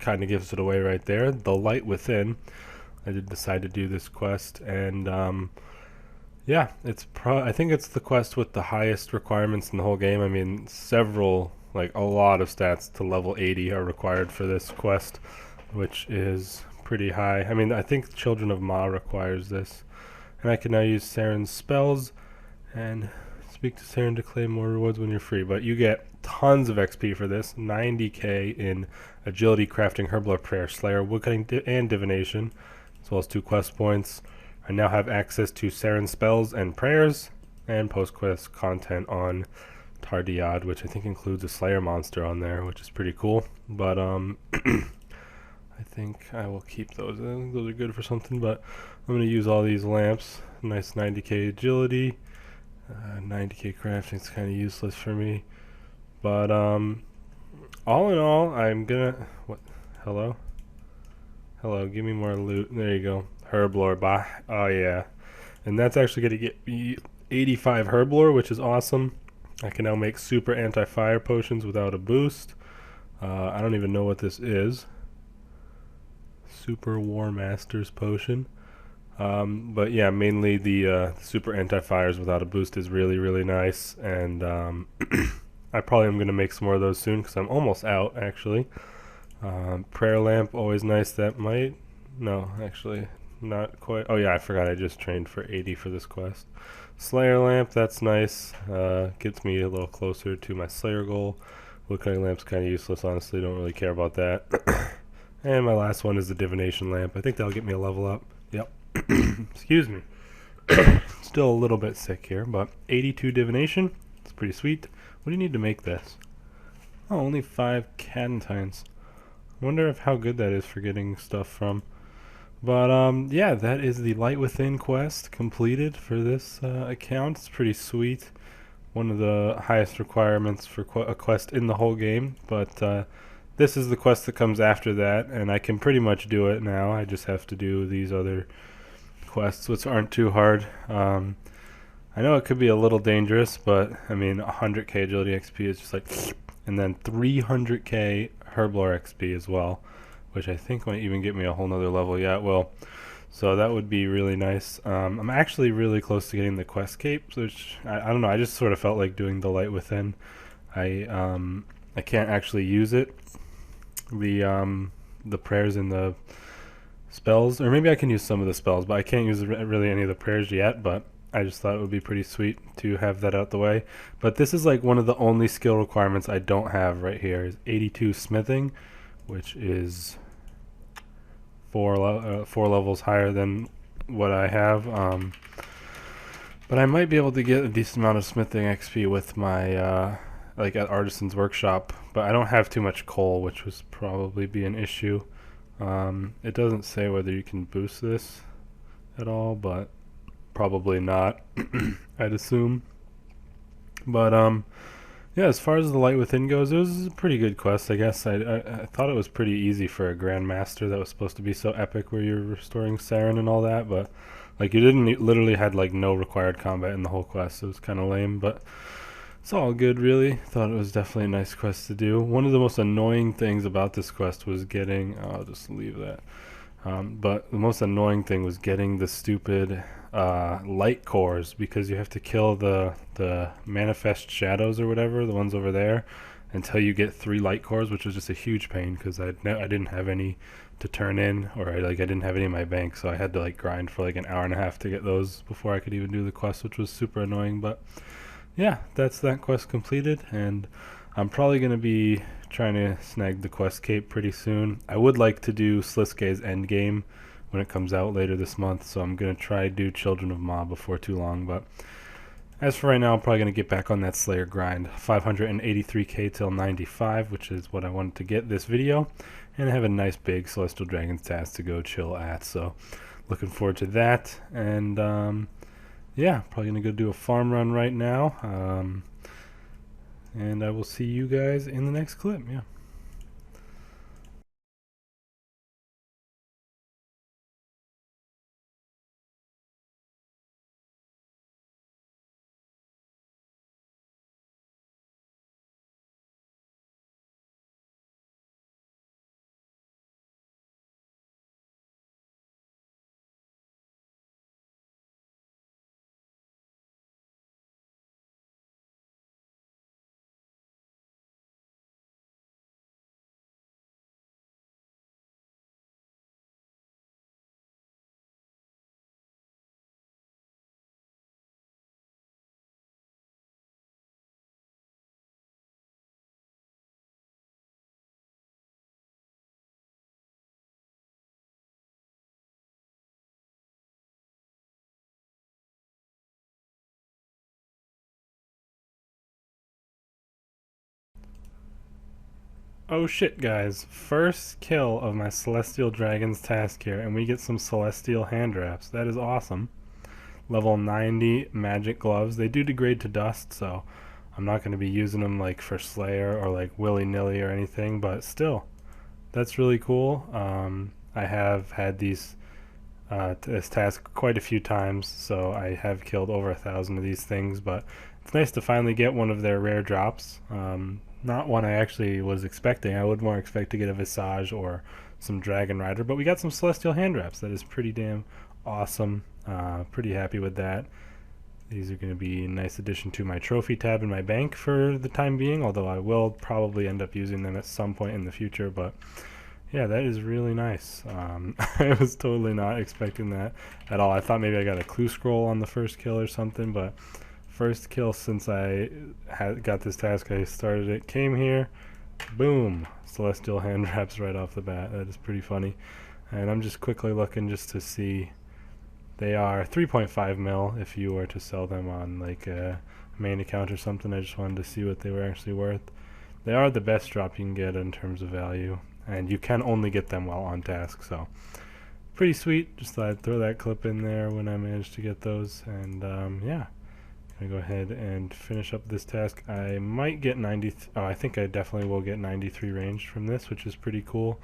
kind of gives it away right there. The Light Within. I did decide to do this quest, and yeah, I think it's the quest with the highest requirements in the whole game. I mean, a lot of stats to level 80 are required for this quest, which is pretty high. I mean, I think Children of Ma requires this. And I can now use Saren's spells and speak to Saren to claim more rewards when you're free. But you get tons of XP for this. 90k in Agility, Crafting, Herblore, Prayer, Slayer, Woodcutting, and Divination, as well as 2 quest points. I now have access to Saren's spells and prayers, and post-quest content on Tardiad, which I think includes a Slayer monster on there, which is pretty cool. But I think I will keep those. I think those are good for something, but I'm going to use all these lamps. Nice 90k agility, 90k crafting is kind of useless for me. But all in all, I'm gonna Hello, give me more loot. There you go. Herblore, bah. Oh yeah, and that's actually gonna get me 85 Herblore, which is awesome. I can now make super anti-fire potions without a boost. I don't even know what this is. Super War Master's potion. But yeah, mainly the super anti-fires without a boost is really, really nice, and I probably am going to make some more of those soon because I'm almost out, actually. Prayer Lamp, always nice. That might... No, actually, not quite. Oh yeah, I forgot I just trained for 80 for this quest. Slayer Lamp, that's nice. Gets me a little closer to my Slayer goal. Woodcutting Lamp's kind of useless, honestly. Don't really care about that. And my last one is the Divination Lamp. I think that'll get me a level up. Yep. Excuse me. Still a little bit sick here, but 82 Divination. It's pretty sweet. What do you need to make this? Oh, only 5 Cadentines. I wonder how good that is for getting stuff from. But yeah, that is the Light Within quest completed for this account. It's pretty sweet. One of the highest requirements for a quest in the whole game, but this is the quest that comes after that, and I can pretty much do it now. I just have to do these other quests, which aren't too hard. I know it could be a little dangerous, but I mean, 100k agility XP is just like, and then 300k Herblore XP as well, which I think might even get me a whole nother level. Yeah, it will. So that would be really nice. I'm actually really close to getting the quest cape, which I don't know. I just sort of felt like doing the Light Within. I can't actually use it. The prayers and the spells, or maybe I can use some of the spells, but I can't use really any of the prayers yet. But I just thought it would be pretty sweet to have that out the way. But this is like one of the only skill requirements I don't have right here is 82 smithing, which is 4 levels higher than what I have. But I might be able to get a decent amount of smithing XP with my like at Artisan's Workshop, but I don't have too much coal, which would probably be an issue. It doesn't say whether you can boost this at all, but probably not, I'd assume. But yeah, as far as the Light Within goes, it was a pretty good quest, I guess. I thought it was pretty easy for a Grandmaster that was supposed to be so epic where you're restoring Saren and all that, but like you literally had like no required combat in the whole quest. It was kind of lame, but it's all good, really. Thought it was definitely a nice quest to do. One of the most annoying things about this quest was getting... I'll just leave that. But the most annoying thing was getting the stupid light cores, because you have to kill the manifest shadows or whatever, the ones over there, until you get 3 light cores, which was just a huge pain because I didn't have any to turn in, or I didn't have any in my bank, so I had to like grind for like an hour and a half to get those before I could even do the quest, which was super annoying. But yeah, that's that quest completed, and I'm probably going to be trying to snag the quest cape pretty soon. I would like to do Sliske's endgame when it comes out later this month, so I'm going to try to do Children of Ma before too long. But as for right now, I'm probably going to get back on that Slayer grind. 583k till 95, which is what I wanted to get this video, and I have a nice big Celestial Dragon's task to go chill at, so looking forward to that. And yeah, probably going to go do a farm run right now. And I will see you guys in the next clip. Yeah. Oh shit, guys. First kill of my Celestial Dragons task here, and we get some Celestial hand wraps. That is awesome. Level 90 magic gloves. They do degrade to dust, so I'm not going to be using them like for Slayer or like willy-nilly or anything, but still, that's really cool. I have had this task quite a few times, so I have killed over 1,000 of these things, but it's nice to finally get one of their rare drops. Not one I actually was expecting. I would more expect to get a Visage or some Dragon Rider, but we got some Celestial Hand Wraps. That is pretty damn awesome. Pretty happy with that. These are going to be a nice addition to my trophy tab in my bank for the time being, although I will probably end up using them at some point in the future, but yeah, that is really nice. I was totally not expecting that at all. I thought maybe I got a clue scroll on the first kill or something, but first kill since I got this task, I started it, came here, boom, Celestial Hand Wraps right off the bat. That is pretty funny. And I'm just quickly looking just to see. They are 3.5 mil if you were to sell them on like a main account or something. I just wanted to see what they were actually worth. They are the best drop you can get in terms of value, and you can only get them while on task, so pretty sweet. Just thought I'd throw that clip in there when I managed to get those, and yeah, gonna go ahead and finish up this task. I might get 90. Oh, I think I definitely will get 93 ranged from this, which is pretty cool.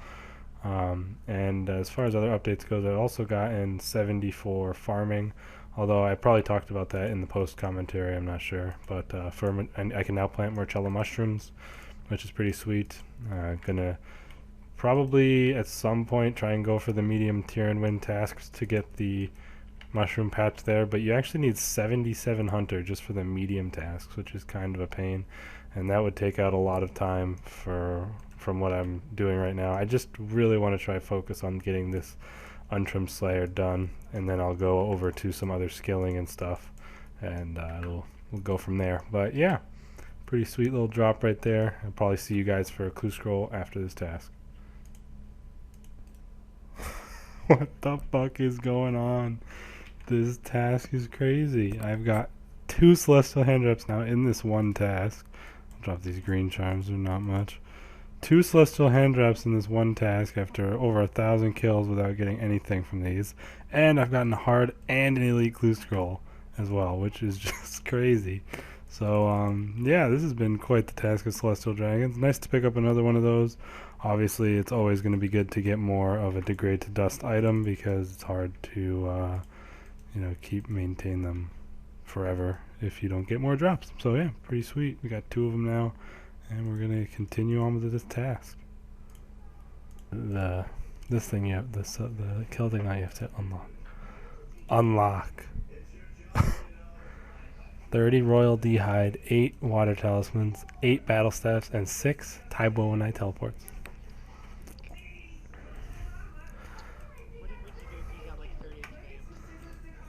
And as far as other updates goes, I've also gotten 74 farming, although I probably talked about that in the post commentary, I'm not sure. But and I can now plant Morcello mushrooms, which is pretty sweet. Gonna probably at some point try and go for the medium tier and win tasks to get the mushroom patch there, but you actually need 77 hunter just for the medium tasks, which is kind of a pain, and that would take out a lot of time from what I'm doing right now. I just really want to try focus on getting this untrimmed Slayer done, and then I'll go over to some other skilling and stuff, and we'll go from there. But yeah, pretty sweet little drop right there. I'll probably see you guys for a clue scroll after this task. What the fuck is going on? This task is crazy. I've got 2 Celestial Hand Wraps now in this one task. I'll drop these green charms, they're not much. 2 Celestial Hand Wraps in this one task after over 1,000 kills without getting anything from these. And I've gotten a hard and an elite clue scroll as well, which is just crazy. So yeah, this has been quite the task of Celestial Dragons. Nice to pick up another one of those. Obviously, it's always going to be good to get more of a degrade to dust item because it's hard to maintain them forever if you don't get more drops. So yeah, pretty sweet. We got 2 of them now, and we're gonna continue on with this task. The kill thing that you have to unlock. 30 royal d'hide, 8 water talismans, 8 battle staffs, and 6 Taibo and I teleports.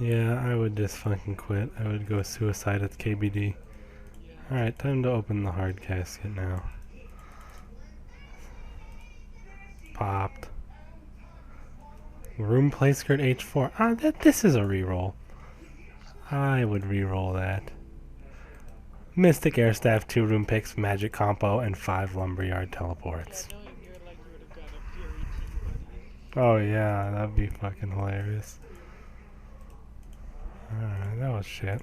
Yeah, I would just fucking quit. I would go suicide at KBD. Alright, time to open the hard casket now. Popped. Room play skirt H4. This is a reroll. I would reroll that. Mystic Air Staff, 2 room picks, magic compo, and 5 lumberyard teleports. Oh yeah, that'd be fucking hilarious. Alright, that was shit.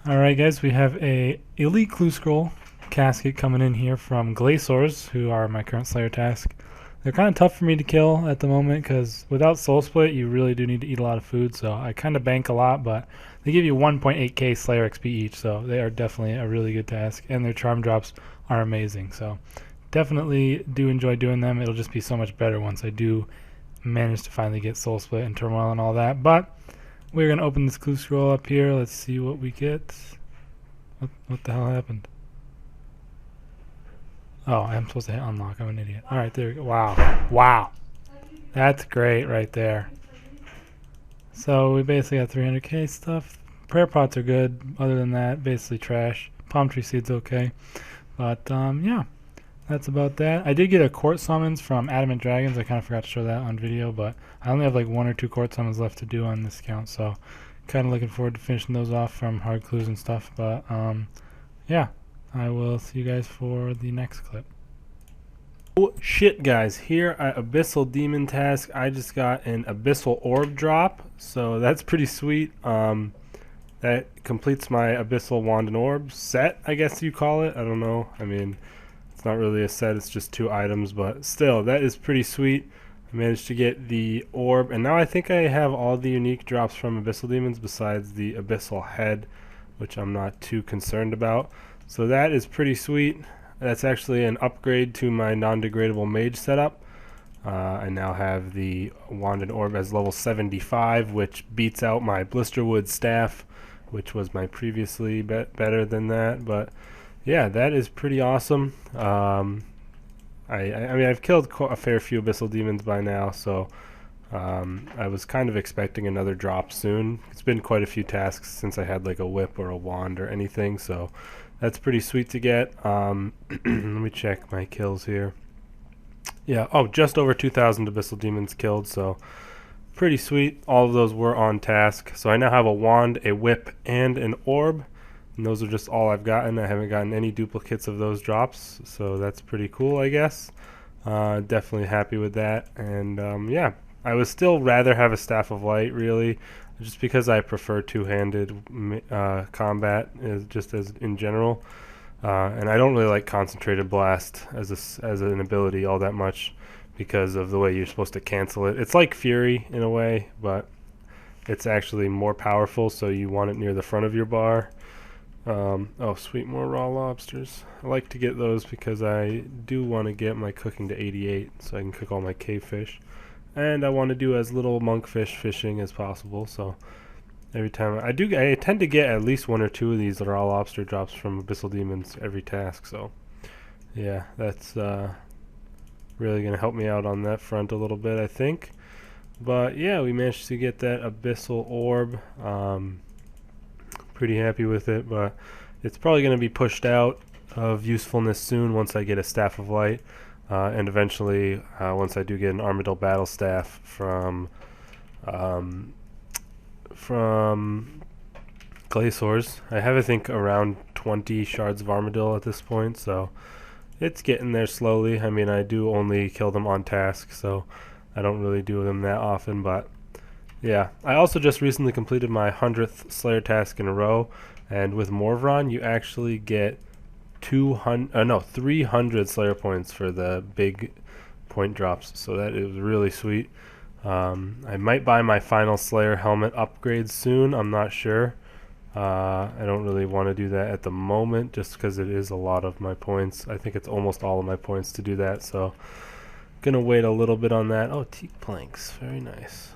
Alright guys, we have a Elite Clue Scroll casket coming in here from Glaciers, who are my current Slayer task. They're kind of tough for me to kill at the moment because without Soul Split you really do need to eat a lot of food, so I kind of bank a lot, but they give you 1.8k Slayer XP each, so they are definitely a really good task, and their charm drops are amazing, so definitely do enjoy doing them. It'll just be so much better once I do manage to finally get Soul Split and Turmoil and all that, but we're going to open this clue scroll up here. Let's see what we get. What the hell happened? Oh, I'm supposed to hit unlock. I'm an idiot. Alright, there we go. Wow. Wow. That's great right there. So we basically got 300k stuff. Prayer pots are good. Other than that, basically trash. Palm tree seed's okay. But yeah, that's about that. I did get a court summons from Adamant Dragons. I kind of forgot to show that on video, but I only have like 1 or 2 court summons left to do on this account, so kind of looking forward to finishing those off from hard clues and stuff. But yeah, I will see you guys for the next clip. Oh shit guys, here at Abyssal Demon Task I just got an Abyssal Orb drop, so that's pretty sweet. That completes my Abyssal Wand and Orb set, I guess you call it. I don't know, I mean, it's not really a set, it's just 2 items, but still, that is pretty sweet. I managed to get the orb, and now I think I have all the unique drops from Abyssal Demons besides the Abyssal Head, which I'm not too concerned about. So that is pretty sweet. That's actually an upgrade to my non-degradable mage setup. I now have the Wand and Orb as level 75, which beats out my Blisterwood Staff, which was my previously better than that, but yeah, that is pretty awesome. I mean, I've killed a fair few Abyssal Demons by now, so I was kind of expecting another drop soon. It's been quite a few tasks since I had like a whip or a wand or anything, so that's pretty sweet to get. Let me check my kills here. Yeah, oh, just over 2,000 Abyssal Demons killed, so pretty sweet. All of those were on task. So I now have a wand, a whip, and an orb. And those are just all I've gotten. I haven't gotten any duplicates of those drops, so that's pretty cool, I guess. Definitely happy with that. And yeah, I would still rather have a Staff of Light, really, just because I prefer two-handed combat, just as in general. And I don't really like Concentrated Blast as an ability all that much because of the way you're supposed to cancel it. It's like Fury in a way, but it's actually more powerful, so you want it near the front of your bar. Oh sweet, more raw lobsters. I like to get those because I do want to get my cooking to 88 so I can cook all my cave fish, and I want to do as little monkfish fishing as possible, so every time I tend to get at least 1 or 2 of these raw lobster drops from Abyssal Demons every task, so yeah, that's really gonna help me out on that front a little bit, I think. But yeah, we managed to get that Abyssal Orb. Pretty happy with it, but it's probably going to be pushed out of usefulness soon once I get a Staff of Light, and eventually once I do get an Armadyl Battle Staff from Glaciers. I have, I think, around 20 shards of Armadyl at this point, so it's getting there slowly. I mean, I do only kill them on task, so I don't really do them that often, but yeah, I also just recently completed my 100th Slayer task in a row, and with Morvron you actually get 300 Slayer points for the big point drops, so that is really sweet. I might buy my final Slayer helmet upgrade soon, I'm not sure. I don't really want to do that at the moment just because it is a lot of my points. I think it's almost all of my points to do that, so gonna wait a little bit on that. Oh, teak planks, very nice.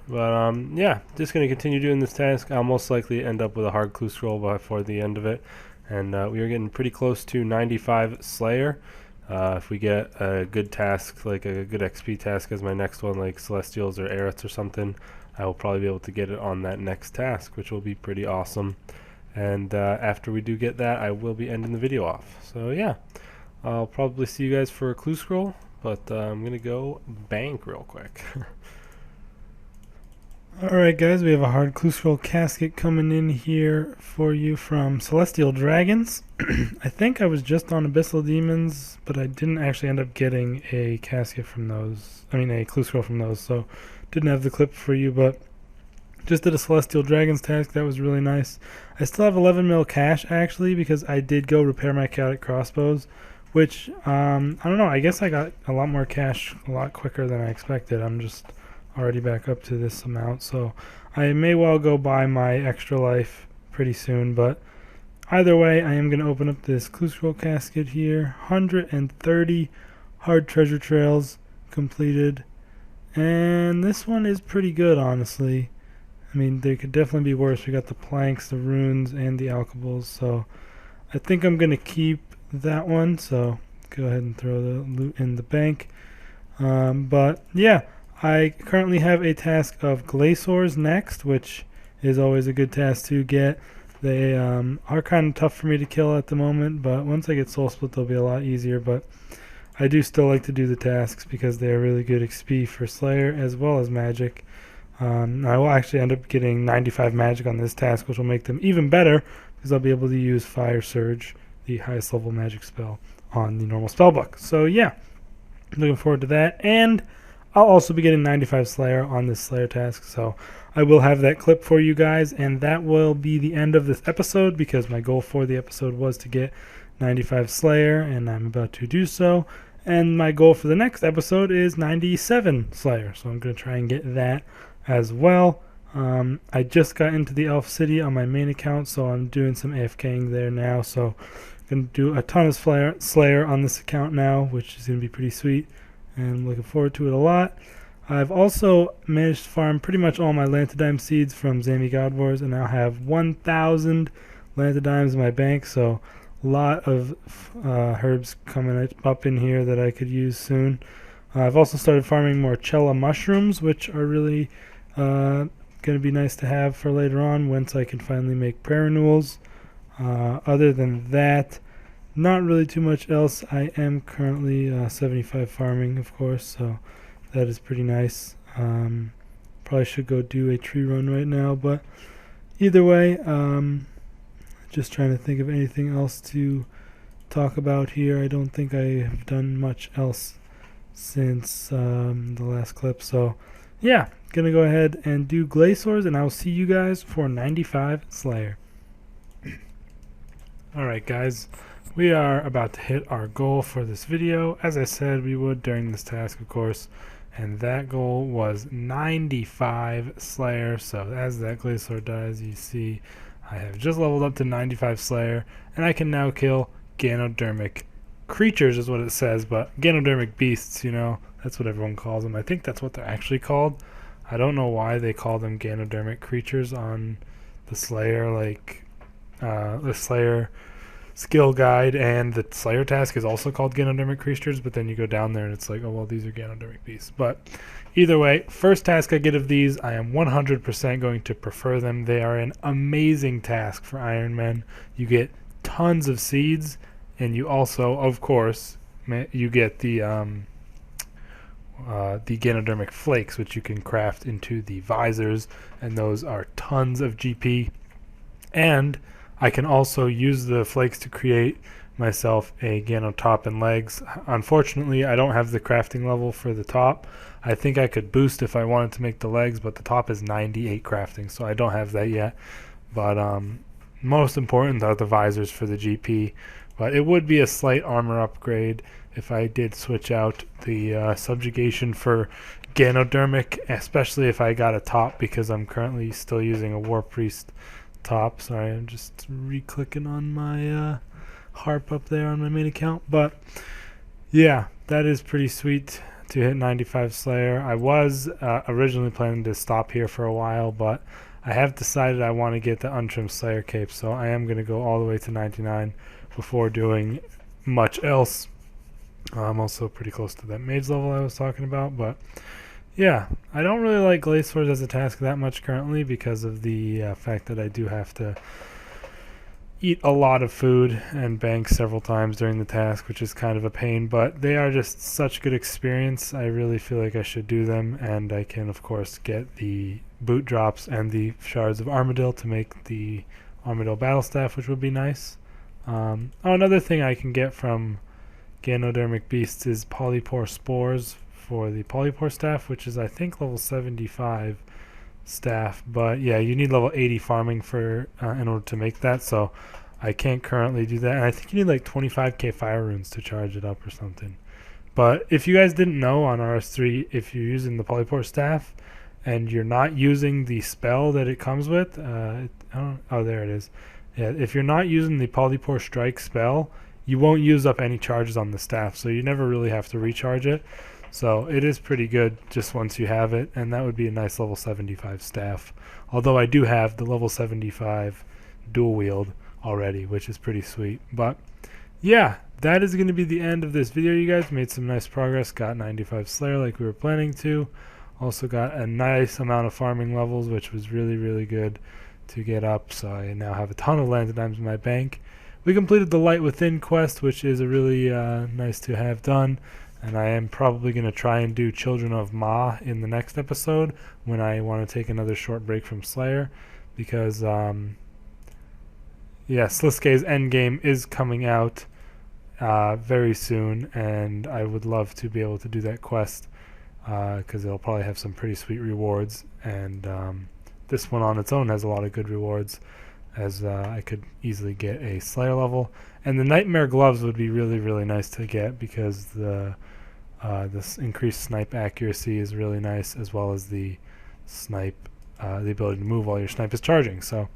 But yeah, just going to continue doing this task. I'll most likely end up with a hard clue scroll before the end of it. And we are getting pretty close to 95 Slayer. If we get a good task, like a good XP task as my next one, like Celestials or Arets or something, I will probably be able to get it on that next task, which will be pretty awesome. And after we do get that, I will be ending the video off. So yeah, I'll probably see you guys for a clue scroll, but I'm going to go bank real quick. Alright guys, we have a hard clue scroll casket coming in here for you from Celestial Dragons. I think I was just on Abyssal Demons, but I didn't actually end up getting a casket from those, a clue scroll from those, so didn't have the clip for you, but Just did a Celestial Dragons task. That was really nice. I still have 11 mil cash, actually, because I did go repair my chaotic crossbows, which, I don't know, I guess I got a lot more cash a lot quicker than I expected. I'm just already back up to this amount, so I may well go buy my extra life pretty soon, but either way, I am going to open up this Clue Scroll casket here. 130 hard treasure trails completed, and this one is pretty good, honestly. I mean, they could definitely be worse. We got the planks, the runes, and the alchemables, so I think I'm going to keep that one, so go ahead and throw the loot in the bank. But yeah, I currently have a task of Glaciers next, which is always a good task to get. They are kind of tough for me to kill at the moment, but once I get Soul Split, they'll be a lot easier. But I do still like to do the tasks because they are really good XP for Slayer as well as Magic. I will actually end up getting 95 magic on this task, which will make them even better because I'll be able to use Fire Surge, the highest level magic spell, on the normal spellbook. So yeah, looking forward to that. And I'll also be getting 95 Slayer on this Slayer task, so I will have that clip for you guys, and that will be the end of this episode because my goal for the episode was to get 95 Slayer, and I'm about to do so. And my goal for the next episode is 97 Slayer, so I'm going to try and get that as well. I just got into the Elf City on my main account, so I'm doing some AFKing there now. So I'm going to do a ton of Slayer on this account now, which is going to be pretty sweet, and I'm looking forward to it a lot. I've also managed to farm pretty much all my Lantidime seeds from Zami God Wars, and now have 1,000 Lantidimes in my bank, so a lot of herbs coming up in here that I could use soon. I've also started farming more Chella mushrooms, which are really going to be nice to have for later on once I can finally make prayer renewals. Other than that, not really too much else. I am currently 75 farming, of course, so that is pretty nice. Probably should go do a tree run right now, but either way, just trying to think of anything else to talk about here. I don't think I have done much else since the last clip, so yeah, gonna go ahead and do Glaciers, and I'll see you guys for 95 Slayer. Alright guys, we are about to hit our goal for this video, as I said we would during this task, of course, and that goal was 95 Slayer. So as that Glacier dies, you see I have just leveled up to 95 Slayer, and I can now kill Ganodermic creatures is what it says, but Ganodermic beasts, you know, that's what everyone calls them. I think that's what they're actually called. I don't know why they call them Ganodermic creatures on the Slayer, like the Slayer skill guide, and the Slayer task is also called Ganodermic creatures, but then you go down there and it's like, oh well, these are Ganodermic beasts. But either way, first task I get of these, I am 100% going to prefer them. They are an amazing task for Ironman. You get tons of seeds, and you also, of course, you get the Ganodermic flakes, which you can craft into the visors, and those are tons of GP. And I can also use the flakes to create myself a Gano top and legs. Unfortunately, I don't have the crafting level for the top. I think I could boost if I wanted to make the legs, but the top is 98 crafting, so I don't have that yet. But most important are the visors for the GP. But it would be a slight armor upgrade if I did switch out the subjugation for Ganodermic, especially if I got a top, because I'm currently still using a War Priest top. Sorry, I'm just re-clicking on my harp up there on my main account. But yeah, that is pretty sweet to hit 95 Slayer. I was originally planning to stop here for a while, but I have decided I want to get the untrimmed Slayer cape, so I am going to go all the way to 99 before doing much else. I'm also pretty close to that mage level I was talking about, but yeah, I don't really like Glaciers as a task that much currently because of the fact that I do have to eat a lot of food and bank several times during the task, which is kind of a pain, but they are just such good experience. I really feel like I should do them, and I can of course get the boot drops and the shards of Armadil to make the Armadil battle staff, which would be nice. Another thing I can get from Ganodermic beasts is Polypore spores for the Polypore staff, which is I think level 75, staff. But yeah, you need level 80 farming for in order to make that, so I can't currently do that. And I think you need like 25k fire runes to charge it up or something. But if you guys didn't know, on RS3, if you're using the polypore staff and you're not using the spell that it comes with, oh, there it is. Yeah, if you're not using the polypore strike spell, you won't use up any charges on the staff, so you never really have to recharge it. So it is pretty good just once you have it, and that would be a nice level 75 staff. Although I do have the level 75 dual wield already, which is pretty sweet. But yeah, that is going to be the end of this video, you guys. Made some nice progress, got 95 Slayer like we were planning to. Also got a nice amount of farming levels, which was really, really good to get up. So I now have a ton of landed items in my bank. We completed the Light Within quest, which is a really nice to have done. And I am probably going to try and do Children of Ma in the next episode when I want to take another short break from Slayer. Because, yeah, Sliske's Endgame is coming out very soon. And I would love to be able to do that quest because it'll probably have some pretty sweet rewards. And this one on its own has a lot of good rewards, as I could easily get a Slayer level. And the Nightmare Gloves would be really, really nice to get because this increased snipe accuracy is really nice, as well as the snipe, the ability to move while your snipe is charging. So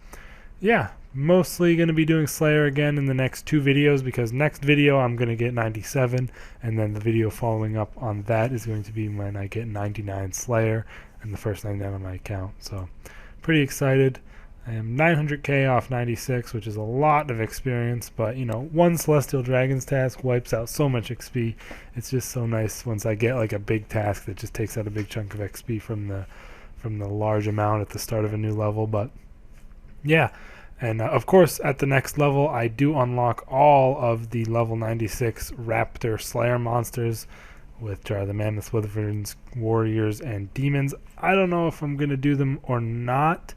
yeah, mostly going to be doing Slayer again in the next 2 videos, because next video I'm going to get 97, and then the video following up on that is going to be when I get 99 Slayer and the first 99 on my account. So pretty excited. I am 900k off 96, which is a lot of experience, but you know, one Celestial Dragon's task wipes out so much XP. It's just so nice once I get like a big task that just takes out a big chunk of XP from the large amount at the start of a new level. But yeah, and of course at the next level I do unlock all of the level 96 Raptor Slayer monsters, which are the Mammoth, Wyverns, Warriors, and Demons. I don't know if I'm going to do them or not.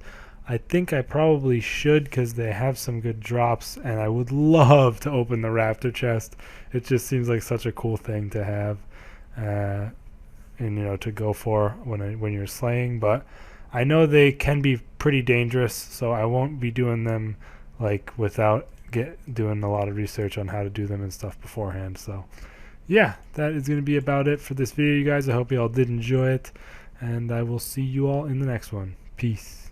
I think I probably should, because they have some good drops, and I would love to open the Raptor chest. It just seems like such a cool thing to have, and you know, to go for when you're slaying. But I know they can be pretty dangerous, so I won't be doing them like without doing a lot of research on how to do them and stuff beforehand. So yeah, that is going to be about it for this video, you guys. I hope you all did enjoy it, and I will see you all in the next one. Peace.